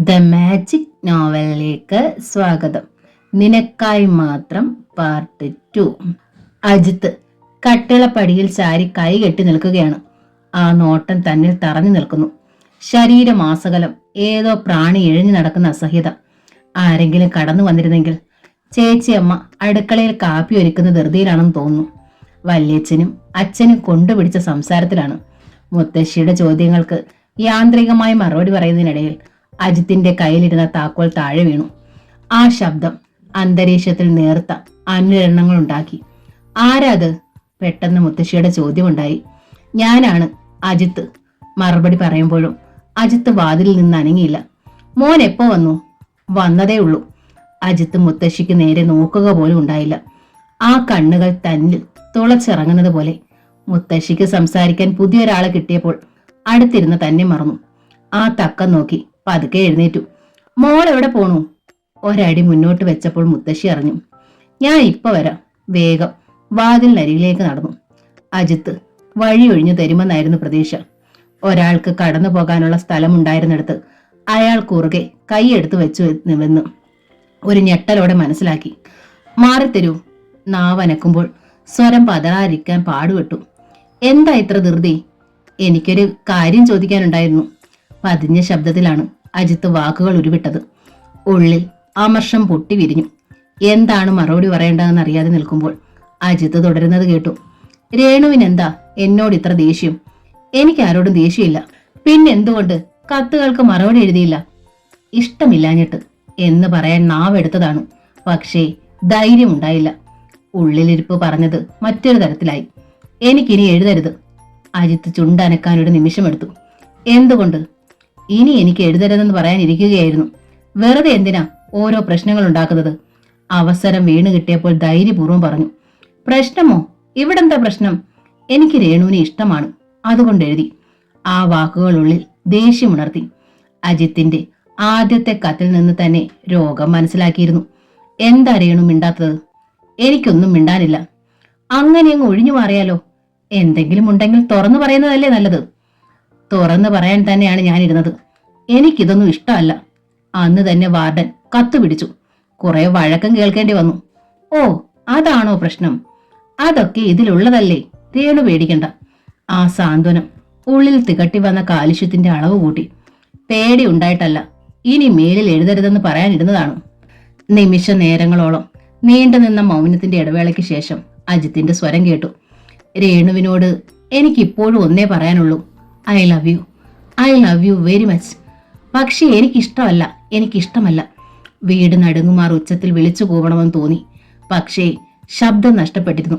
The magic നോവലിലേക്ക് സ്വാഗതം. നിനക്കായി മാത്രം പാർട്ട് 2. അജിത്ത് കട്ടിളപ്പടിയിൽ ചാരി കൈ കെട്ടി നിൽക്കുകയാണ്. ആ നോട്ടം തന്നിൽ തറഞ്ഞു നിൽക്കുന്നു. ശരീരമാസകലം ഏതോ പ്രാണി എഴിഞ്ഞു നടക്കുന്ന അസഹ്യത. ആരെങ്കിലും കടന്നു വന്നിരുന്നെങ്കിൽ. ചേച്ചിയമ്മ അടുക്കളയിൽ കാപ്പി ഒരുക്കുന്ന ധൃതിയിലാണെന്ന് തോന്നുന്നു. വല്യച്ഛനും അച്ഛനും കൊണ്ടുപിടിച്ച സംസാരത്തിലാണ്. മുത്തശ്ശിയുടെ ചോദ്യങ്ങൾക്ക് യാന്ത്രികമായി മറുപടി പറയുന്നതിനിടയിൽ അജിത്തിന്റെ കയ്യിലിരുന്ന താക്കോൽ താഴെ വീണു. ആ ശബ്ദം അന്തരീക്ഷത്തിൽ നേർത്ത അനുരണങ്ങൾ ഉണ്ടാക്കി. ആരാത്? പെട്ടെന്ന് മുത്തശ്ശിയുടെ ചോദ്യമുണ്ടായി. ഞാനാണ്, അജിത്ത്. മറുപടി പറയുമ്പോഴും അജിത്ത് വാതിലിൽ നിന്ന് അനങ്ങിയില്ല. മോൻ എപ്പോ വന്നു? വന്നതേ ഉള്ളൂ. അജിത്ത് മുത്തശ്ശിക്ക് നേരെ നോക്കുക പോലും ഉണ്ടായില്ല. ആ കണ്ണുകൾ തന്നിൽ തുളച്ചിറങ്ങുന്നത് പോലെ. മുത്തശ്ശിക്ക് സംസാരിക്കാൻ പുതിയൊരാളെ കിട്ടിയപ്പോൾ അടുത്തിരുന്ന് തന്നെ മറന്നു. ആ തക്കം നോക്കി പതുക്കെ എഴുന്നേറ്റു. മോൾ എവിടെ പോണു? ഒരടി മുന്നോട്ട് വെച്ചപ്പോൾ മുത്തശ്ശി അറിഞ്ഞു. ഞാൻ ഇപ്പൊ വരാം. വേഗം വാതിലിനരികിലേക്ക് നടന്നു. അജിത്ത് വഴി ഒഴിഞ്ഞു തരുമെന്നായിരുന്നു പ്രതീക്ഷ. ഒരാൾക്ക് കടന്നു പോകാനുള്ള സ്ഥലമുണ്ടായിരുന്നിടത്ത് അയാൾ കുറുകെ കൈയെടുത്ത് വെച്ചു വെന്ന് ഒരു ഞെട്ടലോടെ മനസ്സിലാക്കി. മാറിത്തരൂ. നാവനക്കുമ്പോൾ സ്വരം പതറാതിരിക്കാൻ പാടുപെട്ടു. എന്താ ഇത്ര ധൃതി? എനിക്കൊരു കാര്യം ചോദിക്കാനുണ്ടായിരുന്നു. പതിഞ്ഞ ശബ്ദത്തിലാണ് അജിത്ത് വാക്കുകൾ ഉരുവിട്ടത്. ഉള്ളിൽ അമർഷം പൊട്ടി വിരിഞ്ഞു. എന്താണ് മറുപടി പറയേണ്ടതെന്ന് അറിയാതെ നിൽക്കുമ്പോൾ അജിത്ത് തുടരുന്നത് കേട്ടു. രേണുവിനെന്താ എന്നോട് ഇത്ര ദേഷ്യം? എനിക്ക് ആരോടും ദേഷ്യമില്ല. പിന്നെന്തുകൊണ്ട് കത്തുകൾക്ക് മറുപടി എഴുതിയില്ല? ഇഷ്ടമില്ലാഞ്ഞിട്ട് എന്ന് പറയാൻ നാവെടുത്തതാണ്. പക്ഷേ ധൈര്യമുണ്ടായില്ല. ഉള്ളിലിരിപ്പ് പറഞ്ഞത് മറ്റൊരു തരത്തിലായി. എനിക്കിനി എഴുതരുത്. അജിത്ത് ചുണ്ടനക്കാനൊരു നിമിഷമെടുത്തു. എന്തുകൊണ്ട്? ഇനി എനിക്ക് എഴുതരുതെന്ന് പറയാനിരിക്കുകയായിരുന്നു. വെറുതെ എന്തിനാ ഓരോ പ്രശ്നങ്ങൾ ഉണ്ടാക്കുന്നത്? അവസരം വീണ് കിട്ടിയപ്പോൾ ധൈര്യപൂർവ്വം പറഞ്ഞു. പ്രശ്നമോ? ഇവിടെന്താ പ്രശ്നം? എനിക്ക് രേണുവിനെ ഇഷ്ടമാണ്, അതുകൊണ്ട് എഴുതി. ആ വാക്കുകളുള്ളിൽ ദേഷ്യമുണർത്തി. അജിത്തിന്റെ ആദ്യത്തെ കത്തിൽ നിന്ന് തന്നെ രോഗം മനസ്സിലാക്കിയിരുന്നു. എന്താ രേണു മിണ്ടാത്തത്? എനിക്കൊന്നും മിണ്ടാനില്ല. അങ്ങനെ അങ്ങ് ഒഴിഞ്ഞു മാറിയാലോ? എന്തെങ്കിലും ഉണ്ടെങ്കിൽ തുറന്നു പറയുന്നതല്ലേ നല്ലത്. തുറന്നു പറയാൻ തന്നെയാണ് ഞാനിരുന്നത്. എനിക്കിതൊന്നും ഇഷ്ടമല്ല. അന്ന് തന്നെ വാർഡൻ കത്തു പിടിച്ചു. കുറെ വഴക്കം കേൾക്കേണ്ടി വന്നു. ഓ, അതാണോ പ്രശ്നം? അതൊക്കെ ഇതിലുള്ളതല്ലേ. രേണു പേടിക്കണ്ട. ആ സാന്ത്വനം ഉള്ളിൽ തികട്ടി വന്ന കാലുഷ്യത്തിന്റെ അളവ് കൂട്ടി. പേടി ഉണ്ടായിട്ടല്ല, ഇനി മേലിൽ എഴുതരുതെന്ന് പറയാനിരുന്നതാണ്. നിമിഷ നേരങ്ങളോളം നീണ്ടുനിന്ന മൗനത്തിന്റെ ഇടവേളയ്ക്ക് ശേഷം അജിത്തിന്റെ സ്വരം കേട്ടു. രേണുവിനോട് എനിക്കിപ്പോഴും ഒന്നേ പറയാനുള്ളൂ. I love you. I love you very much. പക്ഷെ എനിക്കിഷ്ടമല്ല. വീട് നടുങ്ങുമാർ ഉച്ചത്തിൽ വിളിച്ചു പോകണമെന്ന് തോന്നി. പക്ഷേ ശബ്ദം നഷ്ടപ്പെട്ടിരുന്നു.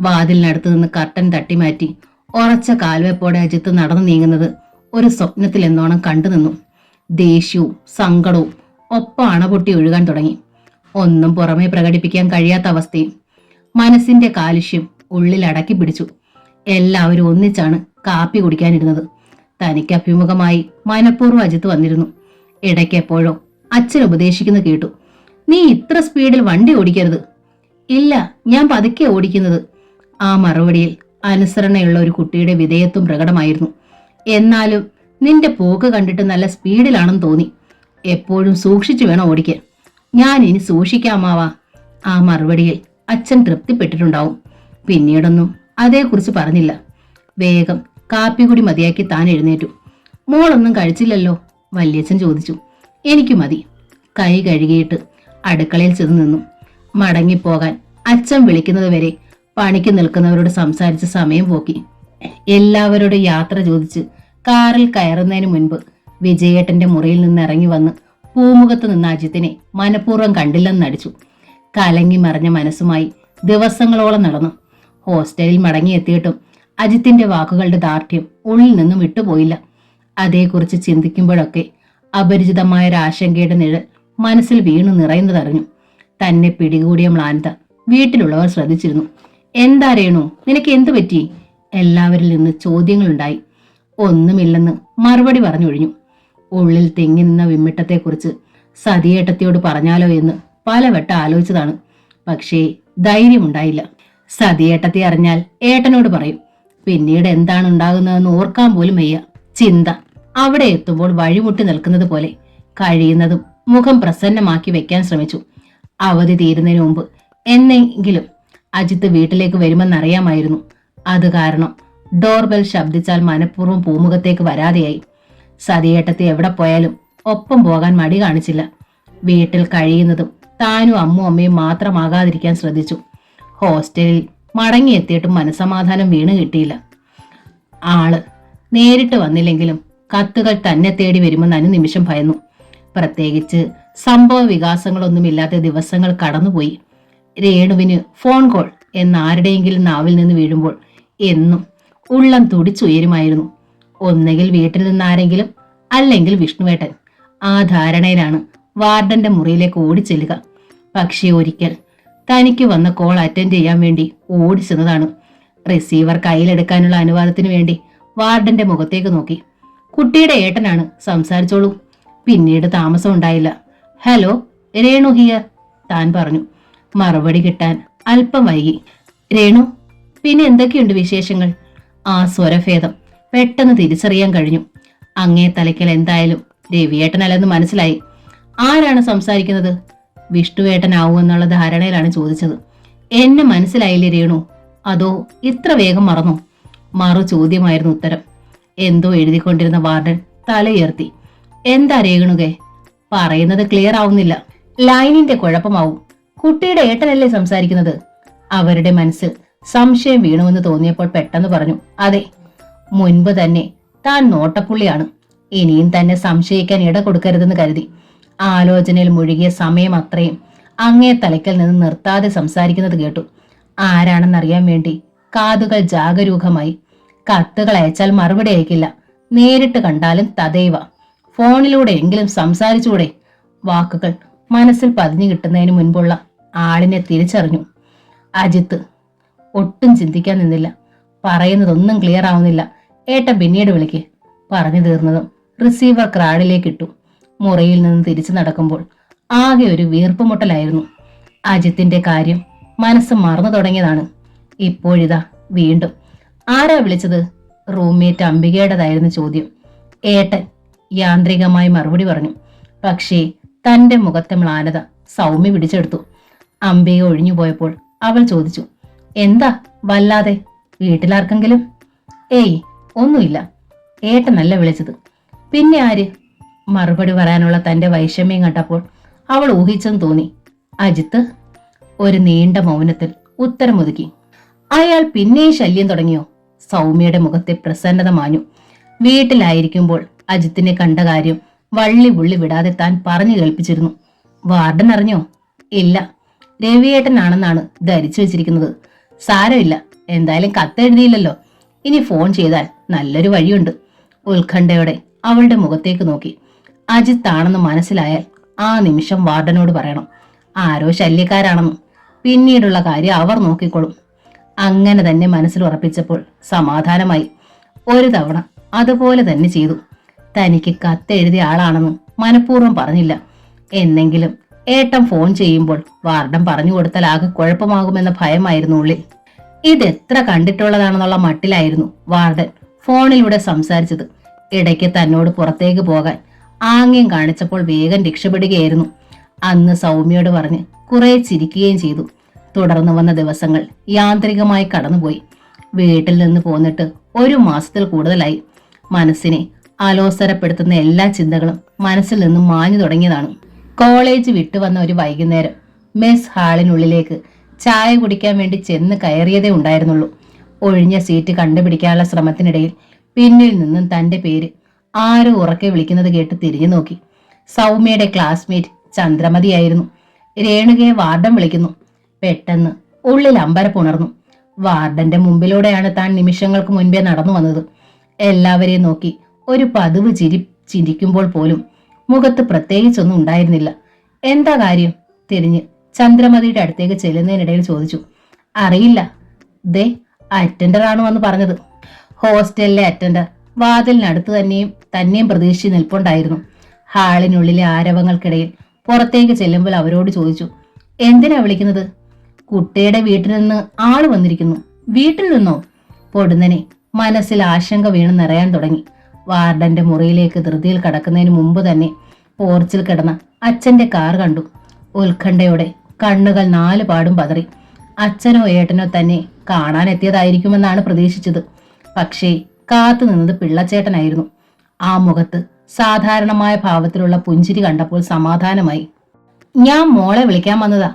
വാതിലിനടുത്ത് നിന്ന് കർട്ടൻ തട്ടിമാറ്റി ഉറച്ച കാൽവെപ്പോടെ അജിത്ത് നടന്നു നീങ്ങുന്നത് ഒരു സ്വപ്നത്തിൽ എന്നോണം കണ്ടുനിന്നു. ദേഷ്യവും സങ്കടവും ഒപ്പം അണപൊട്ടി ഒഴുകാൻ തുടങ്ങി. ഒന്നും പുറമെ പ്രകടിപ്പിക്കാൻ കഴിയാത്ത അവസ്ഥയും. മനസ്സിന്റെ കാലുഷ്യം ഉള്ളിൽ അടക്കി പിടിച്ചു. എല്ലാവരും ഒന്നിച്ചാണ് കാപ്പി കുടിക്കാനിരുന്നത്. തനിക്ക് അഭിമുഖമായി മനഃപൂർവ്വം അജിത്ത് വന്നിരുന്നു. ഇടയ്ക്ക് എപ്പോഴോ അച്ഛൻ ഉപദേശിക്കുന്നു കേട്ടു. നീ ഇത്ര സ്പീഡിൽ വണ്ടി ഓടിക്കരുത്. ഇല്ല, ഞാൻ പതുക്കെ ഓടിക്കുന്നത്. ആ മറുപടിയിൽ അനുസരണയുള്ള ഒരു കുട്ടിയുടെ വിധേയത്വം പ്രകടമായിരുന്നു. എന്നാലും നിന്റെ പോക്ക് കണ്ടിട്ട് നല്ല സ്പീഡിലാണെന്ന് തോന്നി. എപ്പോഴും സൂക്ഷിച്ചു വേണം ഓടിക്കാൻ. ഞാൻ ഇനി സൂക്ഷിക്കാമാവാ. ആ മറുപടിയിൽ അച്ഛൻ തൃപ്തിപ്പെട്ടിട്ടുണ്ടാവും. പിന്നീടൊന്നും അതേക്കുറിച്ച് പറഞ്ഞില്ല. വേഗം കാപ്പി കൂടി മതിയാക്കി താൻ എഴുന്നേറ്റു. മോളൊന്നും കഴിച്ചില്ലല്ലോ? വല്യച്ഛൻ ചോദിച്ചു. എനിക്ക് മതി. കൈ കഴുകിയിട്ട് അടുക്കളയിൽ ചെന്ന് നിന്നു. മടങ്ങിപ്പോകാൻ അച്ഛൻ വിളിക്കുന്നത് വരെ പണിക്ക് നിൽക്കുന്നവരോട് സംസാരിച്ച് സമയം പോക്കി. എല്ലാവരോടും യാത്ര ചോദിച്ച് കാറിൽ കയറുന്നതിന് മുൻപ് വിജയേട്ടന്റെ മുറിയിൽ നിന്ന് ഇറങ്ങി വന്ന് പൂമുഖത്ത് നിന്ന അജിത്തിനെ മനഃപൂർവ്വം കണ്ടില്ലെന്ന് നടിച്ചു. കലങ്ങി മറിഞ്ഞ മനസ്സുമായി ദിവസങ്ങളോളം നടന്നു. ഹോസ്റ്റലിൽ മടങ്ങിയെത്തിയിട്ടും അജിത്തിന്റെ വാക്കുകളുടെ ദാർഢ്യം ഉള്ളിൽ നിന്നും വിട്ടുപോയില്ല. അതേക്കുറിച്ച് ചിന്തിക്കുമ്പോഴൊക്കെ അപരിചിതമായ ഒരു ആശങ്കയുടെ നിഴൽ മനസ്സിൽ വീണു നിറയുന്നതറിഞ്ഞു. തന്നെ പിടികൂടിയ മ്ലാനത വീട്ടിലുള്ളവർ ശ്രദ്ധിച്ചിരുന്നു. എന്താ രേണു, നിനക്ക് എന്തു പറ്റി? എല്ലാവരിൽ നിന്ന് ചോദ്യങ്ങളുണ്ടായി. ഒന്നുമില്ലെന്ന് മറുപടി പറഞ്ഞൊഴിഞ്ഞു. ഉള്ളിൽ തെങ്ങി നിന്ന വിമ്മിട്ടത്തെക്കുറിച്ച് സതിയേട്ടത്തിയോട് പറഞ്ഞാലോ എന്ന് പലവട്ടം ആലോചിച്ചതാണ്. പക്ഷേ ധൈര്യമുണ്ടായില്ല. സതിയേട്ടത്തെ അറിഞ്ഞാൽ ഏട്ടനോട് പറയും. പിന്നീട് എന്താണ് ഉണ്ടാകുന്നതെന്ന് ഓർക്കാൻ പോലും വയ്യ. ചിന്ത അവിടെ എത്തുമ്പോൾ വഴിമുട്ടി നിൽക്കുന്നത് പോലെ കഴിയുന്നതും മുഖം പ്രസന്നമാക്കി വെക്കാൻ ശ്രമിച്ചു. അവധി തീരുന്നതിന് മുമ്പ് എന്നെങ്കിലും അജിത്ത് വീട്ടിലേക്ക് വരുമെന്നറിയാമായിരുന്നു. അത് കാരണം ഡോർബെൽ ശബ്ദിച്ചാൽ മനഃപൂർവ്വം പൂമുഖത്തേക്ക് വരാതെയായി. സതിയേട്ടത്തി എവിടെ പോയാലും ഒപ്പം പോകാൻ മടി കാണിച്ചില്ല. വീട്ടിൽ കഴിയുന്നതും താനും അമ്മയും മാത്രമാകാതിരിക്കാൻ ശ്രദ്ധിച്ചു. ഹോസ്റ്റലിൽ മടങ്ങിയെത്തിയിട്ടും മനസമാധാനം വീണ് കിട്ടിയില്ല. ആള് നേരിട്ട് വന്നില്ലെങ്കിലും കത്തുകൾ തന്നെ തേടി വരുമെന്ന് അനുനിമിഷം ഭയന്നു. പ്രത്യേകിച്ച് സംഭവ വികാസങ്ങളൊന്നുമില്ലാത്ത ദിവസങ്ങൾ കടന്നുപോയി. രേണുവിന് ഫോൺ കോൾ എന്നാരുടെയെങ്കിലും നാവിൽ നിന്ന് വീഴുമ്പോൾ എന്നും ഉള്ളം തുടിച്ചുയരുമായിരുന്നു. ഒന്നുകിൽ വീട്ടിൽ നിന്നാരെങ്കിലും, അല്ലെങ്കിൽ വിഷ്ണുവേട്ടൻ. ആ ധാരണയിലാണ് വാർഡന്റെ മുറിയിലേക്ക് ഓടിച്ചെല്ലുക. പക്ഷേ ഒരിക്കൽ തനിക്ക് വന്ന കോൾ അറ്റൻഡ് ചെയ്യാൻ വേണ്ടി ഓടിച്ചെന്നതാണ്. റിസീവർ കയ്യിലെടുക്കാനുള്ള അനുവാദത്തിന് വേണ്ടി വാർഡന്റെ മുഖത്തേക്ക് നോക്കി. കുട്ടിയുടെ ഏട്ടനാണ്, സംസാരിച്ചോളൂ. പിന്നീട് താമസം ഉണ്ടായില്ല. ഹലോ, രേണു ഹിയർ, താൻ പറഞ്ഞു. മറുപടി കിട്ടാൻ അല്പം വൈകി. രേണു, പിന്നെ എന്തൊക്കെയുണ്ട് വിശേഷങ്ങൾ? ആ സ്വരഭേദം പെട്ടെന്ന് തിരിച്ചറിയാൻ കഴിഞ്ഞു. അങ്ങേ തലയ്ക്കൽ എന്തായാലും രവിയേട്ടനല്ലെന്ന് മനസ്സിലായി. ആരാണ് സംസാരിക്കുന്നത്? വിഷ്ണുവേട്ടനാവുമെന്നുള്ള ധാരണയിലാണ് ചോദിച്ചത്. എന്നെ മനസ്സിലായില്ലേ രേണു? അതോ ഇത്ര വേഗം മറന്നോ? മറു ചോദ്യമായിരുന്നു ഉത്തരം. എന്തോ എഴുതിക്കൊണ്ടിരുന്ന വാർഡൻ തലയുയർത്തി. എന്താ രേണുകെ? പറയുന്നത് ക്ലിയർ ആവുന്നില്ല. ലൈനിന്റെ കുഴപ്പമാവും. കുട്ടിയുടെ ഏട്ടനല്ലേ സംസാരിക്കുന്നത്? അവരുടെ മനസ്സിൽ സംശയം വീണുവെന്ന് തോന്നിയപ്പോൾ പെട്ടെന്ന് പറഞ്ഞു. അതെ, മുൻപ് തന്നെ താൻ നോട്ടപ്പുള്ളിയാണ്. ഇനിയും തന്നെ സംശയിക്കാൻ ഇട കൊടുക്കരുതെന്ന് കരുതി. ആലോചനയിൽ മുഴുകിയ സമയം അത്രയും അങ്ങേ തലയ്ക്കൽ നിന്ന് നിർത്താതെ സംസാരിക്കുന്നത് കേട്ടു. ആരാണെന്നറിയാൻ വേണ്ടി കാതുകൾ ജാഗരൂകമായി. കത്തുകൾ അയച്ചാൽ മറുപടി അയക്കില്ല. നേരിട്ട് കണ്ടാലും തദൈവ. ഫോണിലൂടെ എങ്കിലും സംസാരിച്ചൂടെ? വാക്കുകൾ മനസ്സിൽ പതിഞ്ഞു കിട്ടുന്നതിന് മുൻപുള്ള ആളിനെ തിരിച്ചറിഞ്ഞു. അജിത്ത്. ഒട്ടും ചിന്തിക്കാൻ നിന്നില്ല. പറയുന്നതൊന്നും ക്ലിയർ ആവുന്നില്ല. ഏട്ടൻ പിന്നീട് വിളിക്ക്. പറഞ്ഞു തീർന്നതും റിസീവർ ക്രാഡിലേക്ക് ഇട്ടു. മുറിയിൽ നിന്ന് തിരിച്ചു നടക്കുമ്പോൾ ആകെ ഒരു വീർപ്പുമുട്ടലായിരുന്നു. അജിത്തിന്റെ കാര്യം മനസ്സ് മറന്നു തുടങ്ങിയതാണ്. ഇപ്പോഴിതാ വീണ്ടും. ആരാ വിളിച്ചത്? റൂംമേറ്റ് അംബികയുടേതായിരുന്നു ചോദ്യം. ഏട്ടൻ യാന്ത്രികമായി മറുപടി പറഞ്ഞു. പക്ഷേ തന്റെ മുഖത്തെ മ്ലാനത സൗമ്യ പിടിച്ചെടുത്തു. അംബിക ഒഴിഞ്ഞു പോയപ്പോൾ അവൾ ചോദിച്ചു, എന്താ വല്ലാതെ? വീട്ടിലാർക്കെങ്കിലും? ഏയ്, ഒന്നുമില്ല. ഏട്ടനല്ല വിളിച്ചത്. പിന്നെ ആര്? മറുപടി പറയാനുള്ള തന്റെ വൈഷമ്യം കണ്ടപ്പോൾ അവൾ ഊഹിച്ചെന്ന് തോന്നി. അജിത്ത്. ഒരു നീണ്ട മൗനത്തിൽ ഉത്തരമൊതുക്കി. അയാൾ പിന്നെയും ശല്യം തുടങ്ങിയോ? സൗമ്യയുടെ മുഖത്തെ പ്രസന്നത മാഞ്ഞു. വീട്ടിലായിരിക്കുമ്പോൾ അജിത്തിനെ കണ്ട കാര്യം വള്ളി പുള്ളി വിടാതെ താൻ പറഞ്ഞു കേൾപ്പിച്ചിരുന്നു. വാർഡൻ അറിഞ്ഞോ? ഇല്ല, രവിയേട്ടനാണെന്നാണ് ധരിച്ചു വെച്ചിരിക്കുന്നത്. സാരമില്ല, എന്തായാലും കത്തെഴുതിയില്ലല്ലോ. ഇനി ഫോൺ ചെയ്താൽ നല്ലൊരു വഴിയുണ്ട്. ഉത്കണ്ഠയോടെ അവളുടെ മുഖത്തേക്ക് നോക്കി. അജിത്താണെന്ന് മനസ്സിലായാൽ ആ നിമിഷം വാർഡനോട് പറയണം. ആരോ ശല്യക്കാരാണെന്നും പിന്നീടുള്ള കാര്യം അവർ നോക്കിക്കോളും. അങ്ങനെ തന്നെ മനസ്സിൽ ഉറപ്പിച്ചപ്പോൾ സമാധാനമായി. ഒരു തവണ അതുപോലെ തന്നെ ചെയ്തു. തനിക്ക് കത്തെഴുതിയ ആളാണെന്ന് മനഃപൂർവ്വം പറഞ്ഞില്ല. എന്നെങ്കിലും ഏട്ടൻ ഫോൺ ചെയ്യുമ്പോൾ വാർഡൻ പറഞ്ഞു കൊടുത്താൽ ആകെ കുഴപ്പമാകുമെന്ന ഭയമായിരുന്നു ഉള്ളിൽ. ഇതെത്ര കണ്ടിട്ടുള്ളതാണെന്നുള്ള മട്ടിലായിരുന്നു വാർഡൻ ഫോണിലൂടെ സംസാരിച്ചത്. ഇടയ്ക്ക് തന്നോട് പുറത്തേക്ക് പോകാൻ ആംഗ്യം കാണിച്ചപ്പോൾ വേഗം രക്ഷപ്പെടുകയായിരുന്നു. അന്ന് സൗമ്യയോട് പറഞ്ഞ് കുറെ ചിരിക്കുകയും ചെയ്തു. തുടർന്നു വന്ന ദിവസങ്ങൾ യാന്ത്രികമായി കടന്നുപോയി. വീട്ടിൽ നിന്ന് പോന്നിട്ട് 1 മാസത്തിൽ കൂടുതലായി. മനസ്സിനെ അലോസരപ്പെടുത്തുന്ന എല്ലാ ചിന്തകളും മനസ്സിൽ നിന്നും മാഞ്ഞു തുടങ്ങിയതാണ്. കോളേജ് വിട്ടുവന്ന ഒരു വൈകുന്നേരം മെസ് ഹാളിനുള്ളിലേക്ക് ചായ കുടിക്കാൻ വേണ്ടി ചെന്ന് കയറിയതേ ഉണ്ടായിരുന്നുള്ളൂ. ഒഴിഞ്ഞ സീറ്റ് കണ്ടുപിടിക്കാനുള്ള ശ്രമത്തിനിടയിൽ പിന്നിൽ നിന്നും തന്റെ പേര് ആരോ ഉറക്കെ വിളിക്കുന്നത് കേട്ട് തിരിഞ്ഞു നോക്കി. സൗമ്യയുടെ ക്ലാസ്മേറ്റ് ചന്ദ്രമതിയായിരുന്നു. രേണുകയെ വാർഡൻ വിളിക്കുന്നു. പെട്ടെന്ന് ഉള്ളിൽ അമ്പരപ്പുണർന്നു. വാർഡന്റെ മുമ്പിലൂടെയാണ് താൻ നിമിഷങ്ങൾക്ക് മുൻപേ നടന്നു വന്നത്. എല്ലാവരെയും നോക്കി ഒരു പതിവ് ചിരിക്കുമ്പോൾ പോലും മുഖത്ത് പ്രത്യേകിച്ചൊന്നും ഉണ്ടായിരുന്നില്ല. എന്താ കാര്യം? തിരിഞ്ഞ് ചന്ദ്രമതിയുടെ അടുത്തേക്ക് ചെല്ലുന്നതിനിടയിൽ ചോദിച്ചു. അറിയില്ല, ദേ അറ്റൻഡർ ആണ് വന്ന് പറഞ്ഞത്. ഹോസ്റ്റലിലെ അറ്റൻഡർ വാതിലിനടുത്ത് തന്നെയും പ്രതീക്ഷിച്ച് നിൽപ്പുണ്ടായിരുന്നു. ഹാളിനുള്ളിലെ ആരവങ്ങൾക്കിടയിൽ പുറത്തേക്ക് ചെല്ലുമ്പോൾ അവരോട് ചോദിച്ചു, എന്തിനാ വിളിക്കുന്നത്? കുട്ടിയുടെ വീട്ടിൽ നിന്ന് ആള് വന്നിരിക്കുന്നു. വീട്ടിൽ നിന്നോ? പൊടുന്നനെ മനസ്സിൽ ആശങ്ക വീണ് നിറയാൻ തുടങ്ങി. വാർഡന്റെ മുറിയിലേക്ക് ധൃതിയിൽ കടക്കുന്നതിന് മുമ്പ് തന്നെ പോർച്ചിൽ കിടന്ന അച്ഛന്റെ കാർ കണ്ടു. ഉത്കണ്ഠയോടെ കണ്ണുകൾ 4 പാടും പതറി. അച്ഛനോ ഏട്ടനോ തന്നെ കാണാനെത്തിയതായിരിക്കുമെന്നാണ് പ്രതീക്ഷിച്ചത്. പക്ഷേ കാത്തു നിന്നത് പിള്ളച്ചേട്ടനായിരുന്നു. ആ മുഖത്ത് സാധാരണമായ ഭാവത്തിലുള്ള പുഞ്ചിരി കണ്ടപ്പോൾ സമാധാനമായി. ഞാൻ മോളെ വിളിക്കാൻ വന്നതാ.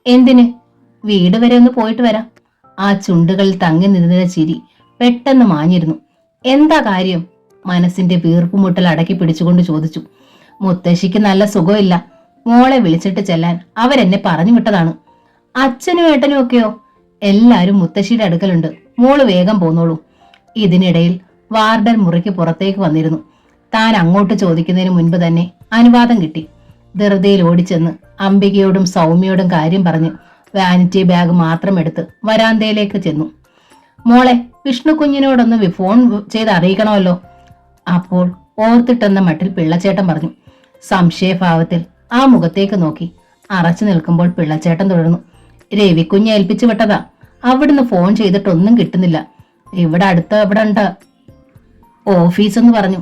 എന്തിന്? വീട് വരെ ഒന്ന് പോയിട്ട് വരാം. ആ ചുണ്ടുകളിൽ തങ്ങി നിന്നിരുന്ന ചിരി പെട്ടെന്ന് മാഞ്ഞിരുന്നു. എന്താ കാര്യം? മനസ്സിന്റെ വീർപ്പുമുട്ടൽ അടക്കി പിടിച്ചുകൊണ്ട് ചോദിച്ചു. മുത്തശ്ശിക്ക് നല്ല സുഖമില്ല. മോളെ വിളിച്ചിട്ട് ചെല്ലാൻ അവരെന്നെ പറഞ്ഞു വിട്ടതാണ്. അച്ഛനും ഏട്ടനും ഒക്കെയോ? എല്ലാരും മുത്തശ്ശിയുടെ അടുക്കലുണ്ട്. മോള് വേഗം പോന്നോളൂ. ഇതിനിടയിൽ വാർഡൻ മുറിക്ക് പുറത്തേക്ക് വന്നിരുന്നു. താൻ അങ്ങോട്ട് ചോദിക്കുന്നതിന് മുൻപ് തന്നെ അനുവാദം കിട്ടി. ധൃതിയിൽ ഓടിച്ചെന്ന് അംബികയോടും സൗമ്യയോടും കാര്യം പറഞ്ഞ് വാനിറ്റി ബാഗ് മാത്രം എടുത്ത് വരാന്തയിലേക്ക് ചെന്നു. മോളെ, വിഷ്ണു കുഞ്ഞിനോടൊന്ന് ഫോൺ ചെയ്ത് അറിയിക്കണമല്ലോ. അപ്പോൾ ഓർത്തിട്ടെന്ന മട്ടിൽ പിള്ളച്ചേട്ടൻ പറഞ്ഞു. സംശയഭാവത്തിൽ ആ മുഖത്തേക്ക് നോക്കി അറച്ചു നിൽക്കുമ്പോൾ പിള്ളച്ചേട്ടൻ തുടർന്നു. രവിക്കുഞ്ഞ് ഏൽപ്പിച്ചു വിട്ടതാ. അവിടുന്ന് ഫോൺ ചെയ്തിട്ടൊന്നും കിട്ടുന്നില്ല. ഇവിടെ ഇവിടെ ഉണ്ട് ഓഫീസ് എന്ന് പറഞ്ഞു.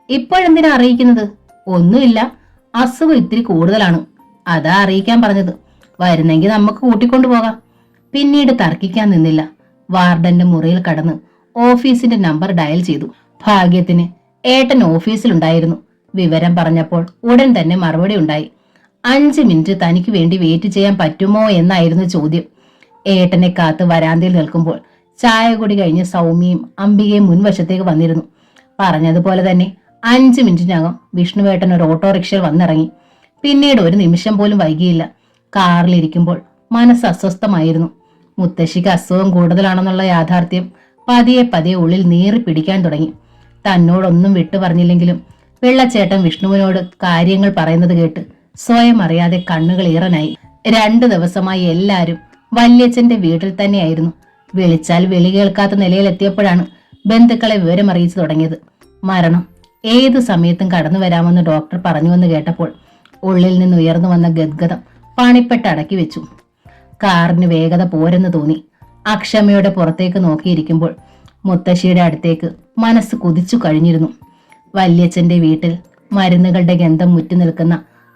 ഇപ്പോഴെന്തിനാ അറിയിക്കുന്നത്? ഒന്നുമില്ല, അസുഖം ഇത്തിരി കൂടുതലാണ്. അതാ അറിയിക്കാൻ പറഞ്ഞത്. വരുന്നെങ്കിൽ നമുക്ക് കൂട്ടിക്കൊണ്ടു പോകാം. പിന്നീട് തർക്കിക്കാൻ നിന്നില്ല. വാർഡന്റെ മുറിയിൽ കടന്ന് ഓഫീസിന്റെ നമ്പർ ഡയൽ ചെയ്തു. ഭാഗ്യത്തിന് ഏട്ടൻ ഓഫീസിലുണ്ടായിരുന്നു. വിവരം പറഞ്ഞപ്പോൾ ഉടൻ തന്നെ മറുപടി ഉണ്ടായി. 5 മിനിറ്റ് തനിക്ക് വേണ്ടി വെയിറ്റ് ചെയ്യാൻ പറ്റുമോ എന്നായിരുന്നു ചോദ്യം. ഏട്ടനെ കാത്ത് വരാന്തയിൽ നിൽക്കുമ്പോൾ ചായ കുടി കഴിഞ്ഞ് സൗമ്യയും അംബികയും മുൻവശത്തേക്ക് വന്നിരുന്നു. പറഞ്ഞതുപോലെ തന്നെ 5 മിനിറ്റിനകം വിഷ്ണുവേട്ടൻ ഒരു ഓട്ടോറിക്ഷയിൽ വന്നിറങ്ങി. പിന്നീട് ഒരു നിമിഷം പോലും വൈകിയില്ല. കാറിലിരിക്കുമ്പോൾ മനസ്സ് അസ്വസ്ഥമായിരുന്നു. മുത്തശ്ശിക്ക് അസുഖം കൂടുതലാണെന്നുള്ള യാഥാർത്ഥ്യം പതിയെ പതിയെ ഉള്ളിൽ നീറി പിടിക്കാൻ തുടങ്ങി. തന്നോടൊന്നും വിട്ടു പറഞ്ഞില്ലെങ്കിലും പിള്ളച്ചേട്ടൻ വിഷ്ണുവിനോട് കാര്യങ്ങൾ പറയുന്നത് കേട്ട് സ്വയം അറിയാതെ കണ്ണുകൾ ഈറനായി. 2 ദിവസമായി എല്ലാരും വല്യച്ഛന്റെ വീട്ടിൽ തന്നെയായിരുന്നു. വിളിച്ചാൽ വിളി കേൾക്കാത്ത നിലയിലെത്തിയപ്പോഴാണ് ബന്ധുക്കളെ വിവരമറിയിച്ചു തുടങ്ങിയത്. മരണം ഏതു സമയത്തും കടന്നു വരാമെന്ന് ഡോക്ടർ പറഞ്ഞുവെന്ന് കേട്ടപ്പോൾ ഉള്ളിൽ നിന്ന് ഉയർന്നു വന്ന ഗദ്ഗതം പണിപ്പെട്ട് അടക്കി വെച്ചു. കാറിന് വേഗത പോരെന്ന് തോന്നി. അക്ഷമയുടെ പുറത്തേക്ക് നോക്കിയിരിക്കുമ്പോൾ മുത്തശ്ശിയുടെ അടുത്തേക്ക് മനസ്സ് കുതിച്ചു കഴിഞ്ഞിരുന്നു. വല്യച്ഛന്റെ വീട്ടിൽ മരുന്നുകളുടെ ഗന്ധം മുറ്റി നിൽക്കുന്ന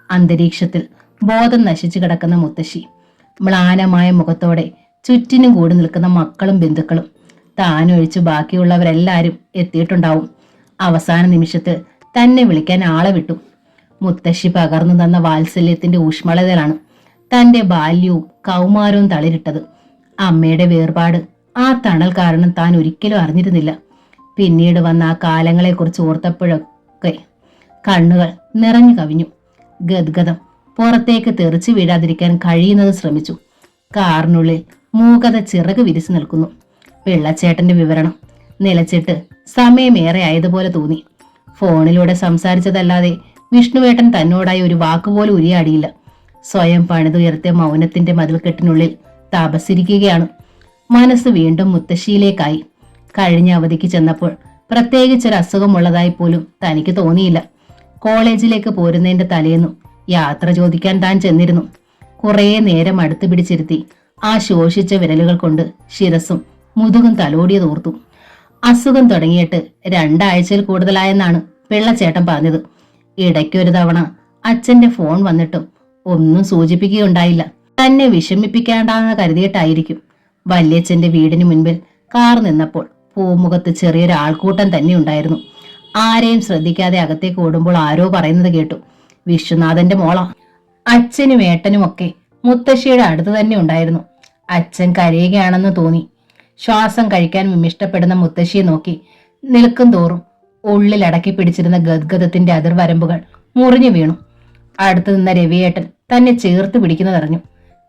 അന്തരീക്ഷത്തിൽ ബോധം നശിച്ചു കിടക്കുന്ന മുത്തശ്ശി, മ്ലാനമായ മുഖത്തോടെ ചുറ്റിനും കൂടി നിൽക്കുന്ന മക്കളും ബന്ധുക്കളും, താനൊഴിച്ചു ബാക്കിയുള്ളവരെല്ലാരും എത്തിയിട്ടുണ്ടാവും. അവസാന നിമിഷത്തിൽ തന്നെ വിളിക്കാൻ ആളെ വിട്ടു. മുത്തശ്ശി പകർന്നു തന്ന വാത്സല്യത്തിന്റെ ഊഷ്മളതയിലാണ് തന്റെ ബാല്യവും കൗമാരവും തളിരിട്ടത്. അമ്മയുടെ വേർപാട് ആ തണൽ കാരണം താൻ ഒരിക്കലും അറിഞ്ഞിരുന്നില്ല. പിന്നീട് വന്ന ആ കാലങ്ങളെക്കുറിച്ച് ഓർത്തപ്പോഴൊക്കെ കണ്ണുകൾ നിറഞ്ഞു കവിഞ്ഞു. ഗദ്ഗതം പുറത്തേക്ക് തെറിച്ചു വീഴാതിരിക്കാൻ കഴിയുന്നത് ശ്രമിച്ചു. കാറിനുള്ളിൽ മൂകത ചിറക് വിരിച്ചു നിൽക്കുന്നു. പിള്ളച്ചേട്ടന്റെ വിവരണം നിലച്ചിട്ട് സമയമേറെ ആയതുപോലെ തോന്നി. ഫോണിലൂടെ സംസാരിച്ചതല്ലാതെ വിഷ്ണുവേട്ടൻ തന്നോടായി ഒരു വാക്കുപോലും ഉരിയാടിയില്ല. സ്വയം പണിതുയർത്തിയ മൗനത്തിന്റെ മതിൽക്കെട്ടിനുള്ളിൽ തപസ്സിരിക്കുകയാണ്. മനസ്സ് വീണ്ടും മുത്തശ്ശിയിലേക്കായി. കഴിഞ്ഞ അവധിക്ക് ചെന്നപ്പോൾ പ്രത്യേകിച്ചൊരു അസുഖമുള്ളതായി പോലും തനിക്ക് തോന്നിയില്ല. കോളേജിലേക്ക് പോരുന്നതിന്റെ തലേന്നും യാത്ര ചോദിക്കാൻ താൻ ചെന്നിരുന്നു. കുറേ നേരം അടുത്ത് പിടിച്ചിരുത്തി ആ ശോഷിച്ച വിരലുകൾ കൊണ്ട് ശിരസും മുതുകും തലോടിയതോർത്തു. അസുഖം തുടങ്ങിയിട്ട് 2 ആഴ്ചയിൽ കൂടുതലായെന്നാണ് പിള്ളച്ചേട്ടൻ പറഞ്ഞത്. ഇടയ്ക്കൊരു തവണ അച്ഛന്റെ ഫോൺ വന്നിട്ടും ഒന്നും സൂചിപ്പിക്കുകയുണ്ടായില്ല. തന്നെ വിഷമിപ്പിക്കേണ്ടെന്ന് കരുതിയിട്ടായിരിക്കും. വല്യച്ഛന്റെ വീടിന് മുൻപിൽ കാർ നിന്നപ്പോൾ പൂമുഖത്ത് ചെറിയൊരു ആൾക്കൂട്ടം തന്നെ ഉണ്ടായിരുന്നു. ആരെയും ശ്രദ്ധിക്കാതെ അകത്തേക്ക് ഓടുമ്പോൾ ആരോ പറയുന്നത് കേട്ടു, വിശ്വനാഥന്റെ മോളാ. അച്ഛനും ഏട്ടനും ഒക്കെ മുത്തശ്ശിയുടെ അടുത്ത് തന്നെ ഉണ്ടായിരുന്നു. അച്ഛൻ കരയുകയാണെന്ന് തോന്നി. ശ്വാസം കഴിക്കാൻ വിമിഷ്ടപ്പെടുന്ന മുത്തശ്ശിയെ നോക്കി നിൽക്കും തോറും ഉള്ളിൽ അടക്കി പിടിച്ചിരുന്ന ഗദ്ഗതത്തിന്റെ അതിർവരമ്പുകൾ മുറിഞ്ഞു വീണു. അടുത്തു നിന്ന രവിയേട്ടൻ തന്നെ ചേർത്ത് പിടിക്കുന്നതറിഞ്ഞു.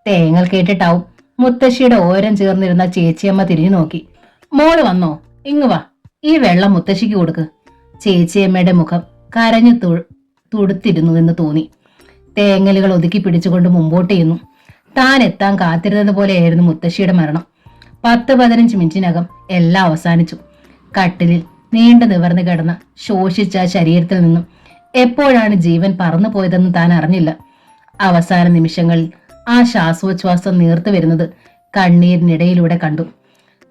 തേങ്ങൽ കേട്ടിട്ടാവും മുത്തശ്ശിയുടെ ഓരം ചേർന്നിരുന്ന ചേച്ചിയമ്മ തിരിഞ്ഞു നോക്കി. മോള് വന്നോ? ഇങ്ങു വാ, ഈ വെള്ളം മുത്തശ്ശിക്ക് കൊടുക്ക്. ചേച്ചിയമ്മയുടെ മുഖം കരഞ്ഞു തുടുത്തിരുന്നു എന്ന് തോന്നി. തേങ്ങലുകൾ ഒതുക്കി പിടിച്ചുകൊണ്ട് മുമ്പോട്ട് ചെയ്യുന്നു. താൻ എത്താൻ കാത്തിരുന്നത് പോലെയായിരുന്നു മുത്തശ്ശിയുടെ മരണം. 10-15 മിനിറ്റിനകം എല്ലാം അവസാനിച്ചു. കട്ടിലിൽ നീണ്ടു നിവർന്നു കിടന്ന ശോഷിച്ച ശരീരത്തിൽ നിന്നും എപ്പോഴാണ് ജീവൻ പറന്നു പോയതെന്ന് താൻ അറിഞ്ഞില്ല. അവസാന നിമിഷങ്ങളിൽ ആ ശ്വാസോച്ഛ്വാസം നീർത്തു വരുന്നത് കണ്ണീരിനിടയിലൂടെ കണ്ടു.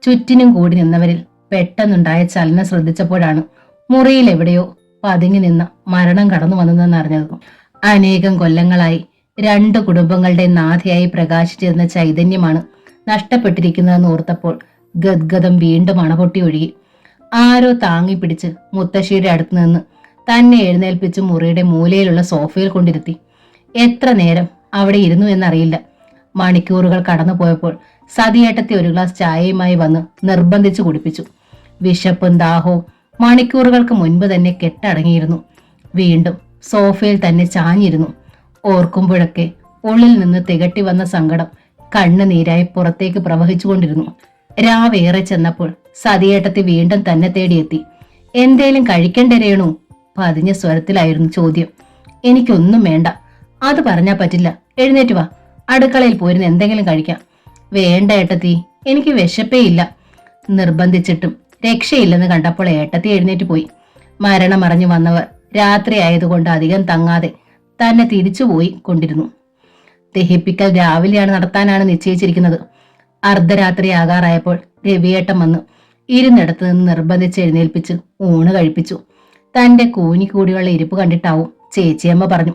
ചുറ്റിനും കൂടി നിന്നവരിൽ പെട്ടെന്നുണ്ടായ ചലനം ശ്രദ്ധിച്ചപ്പോഴാണ് മുറിയിൽ എവിടെയോ പതുങ്ങി നിന്ന മരണം കടന്നു വന്നതെന്ന് അറിഞ്ഞത്. അനേകം കൊല്ലങ്ങളായി രണ്ടു കുടുംബങ്ങളുടെ നാഥയായി പ്രകാശിച്ചിരുന്ന ചൈതന്യമാണ് നഷ്ടപ്പെട്ടിരിക്കുന്നതെന്ന് ഓർത്തപ്പോൾ ഗദ്ഗദം വീണ്ടും അണപൊട്ടി ഒഴുകി. ആരോ താങ്ങി പിടിച്ച് മുത്തശ്ശിയുടെ അടുത്ത് നിന്ന് തന്നെ എഴുന്നേൽപ്പിച്ച് മുറിയുടെ മൂലയിലുള്ള സോഫയിൽ കൊണ്ടിരുത്തി. എത്ര നേരം അവിടെ ഇരുന്നു എന്നറിയില്ല. മണിക്കൂറുകൾ കടന്നുപോയപ്പോൾ സതിയേട്ടത്തി ഒരു ഗ്ലാസ് ചായയുമായി വന്ന് നിർബന്ധിച്ചു കുടിപ്പിച്ചു. വിശപ്പും ദാഹവും മണിക്കൂറുകൾക്ക് മുൻപ് തന്നെ കെട്ടടങ്ങിയിരുന്നു. വീണ്ടും സോഫയിൽ തന്നെ ചാഞ്ഞിരുന്നു. ഓർക്കുമ്പോഴൊക്കെ ഉള്ളിൽ നിന്ന് തികട്ടി വന്ന സങ്കടം കണ്ണുനീരായി പുറത്തേക്ക് പ്രവഹിച്ചുകൊണ്ടിരുന്നു. രാവേറെ ചെന്നപ്പോൾ സതിയേട്ടത്തി വീണ്ടും തന്നെ തേടിയെത്തി. എന്തേലും കഴിക്കണ്ടേ രേണു? പതിഞ്ഞ സ്വരത്തിലായിരുന്നു ചോദ്യം. എനിക്കൊന്നും വേണ്ട. അത് പറഞ്ഞാ പറ്റില്ല. എഴുന്നേറ്റ് വാ, അടുക്കളയിൽ പോയിരുന്ന് എന്തെങ്കിലും കഴിക്കാം. വേണ്ട ഏട്ടത്തി, എനിക്ക് വിശപ്പേ ഇല്ല. നിർബന്ധിച്ചിട്ടും രക്ഷയില്ലെന്ന് കണ്ടപ്പോൾ ഏട്ടത്തി എഴുന്നേറ്റ് പോയി. മരണമറിഞ്ഞു വന്നവർ രാത്രി ആയതുകൊണ്ട് അധികം തങ്ങാതെ തന്നെ തിരിച്ചുപോയി കൊണ്ടിരുന്നു. ദഹിപ്പിക്കൽ രാവിലെയാണ് നടത്താനാണ് നിശ്ചയിച്ചിരിക്കുന്നത്. അർദ്ധരാത്രിയാകാറായപ്പോൾ രവിയേട്ടൻ വന്ന് ഇരുന്നിടത്ത് നിന്ന് നിർബന്ധിച്ച് എഴുന്നേൽപ്പിച്ച് ഊണ് കഴിപ്പിച്ചു. തന്റെ കൂനിക്കൂടിയുള്ള ഇരിപ്പ് കണ്ടിട്ടാവും ചേച്ചിയമ്മ പറഞ്ഞു,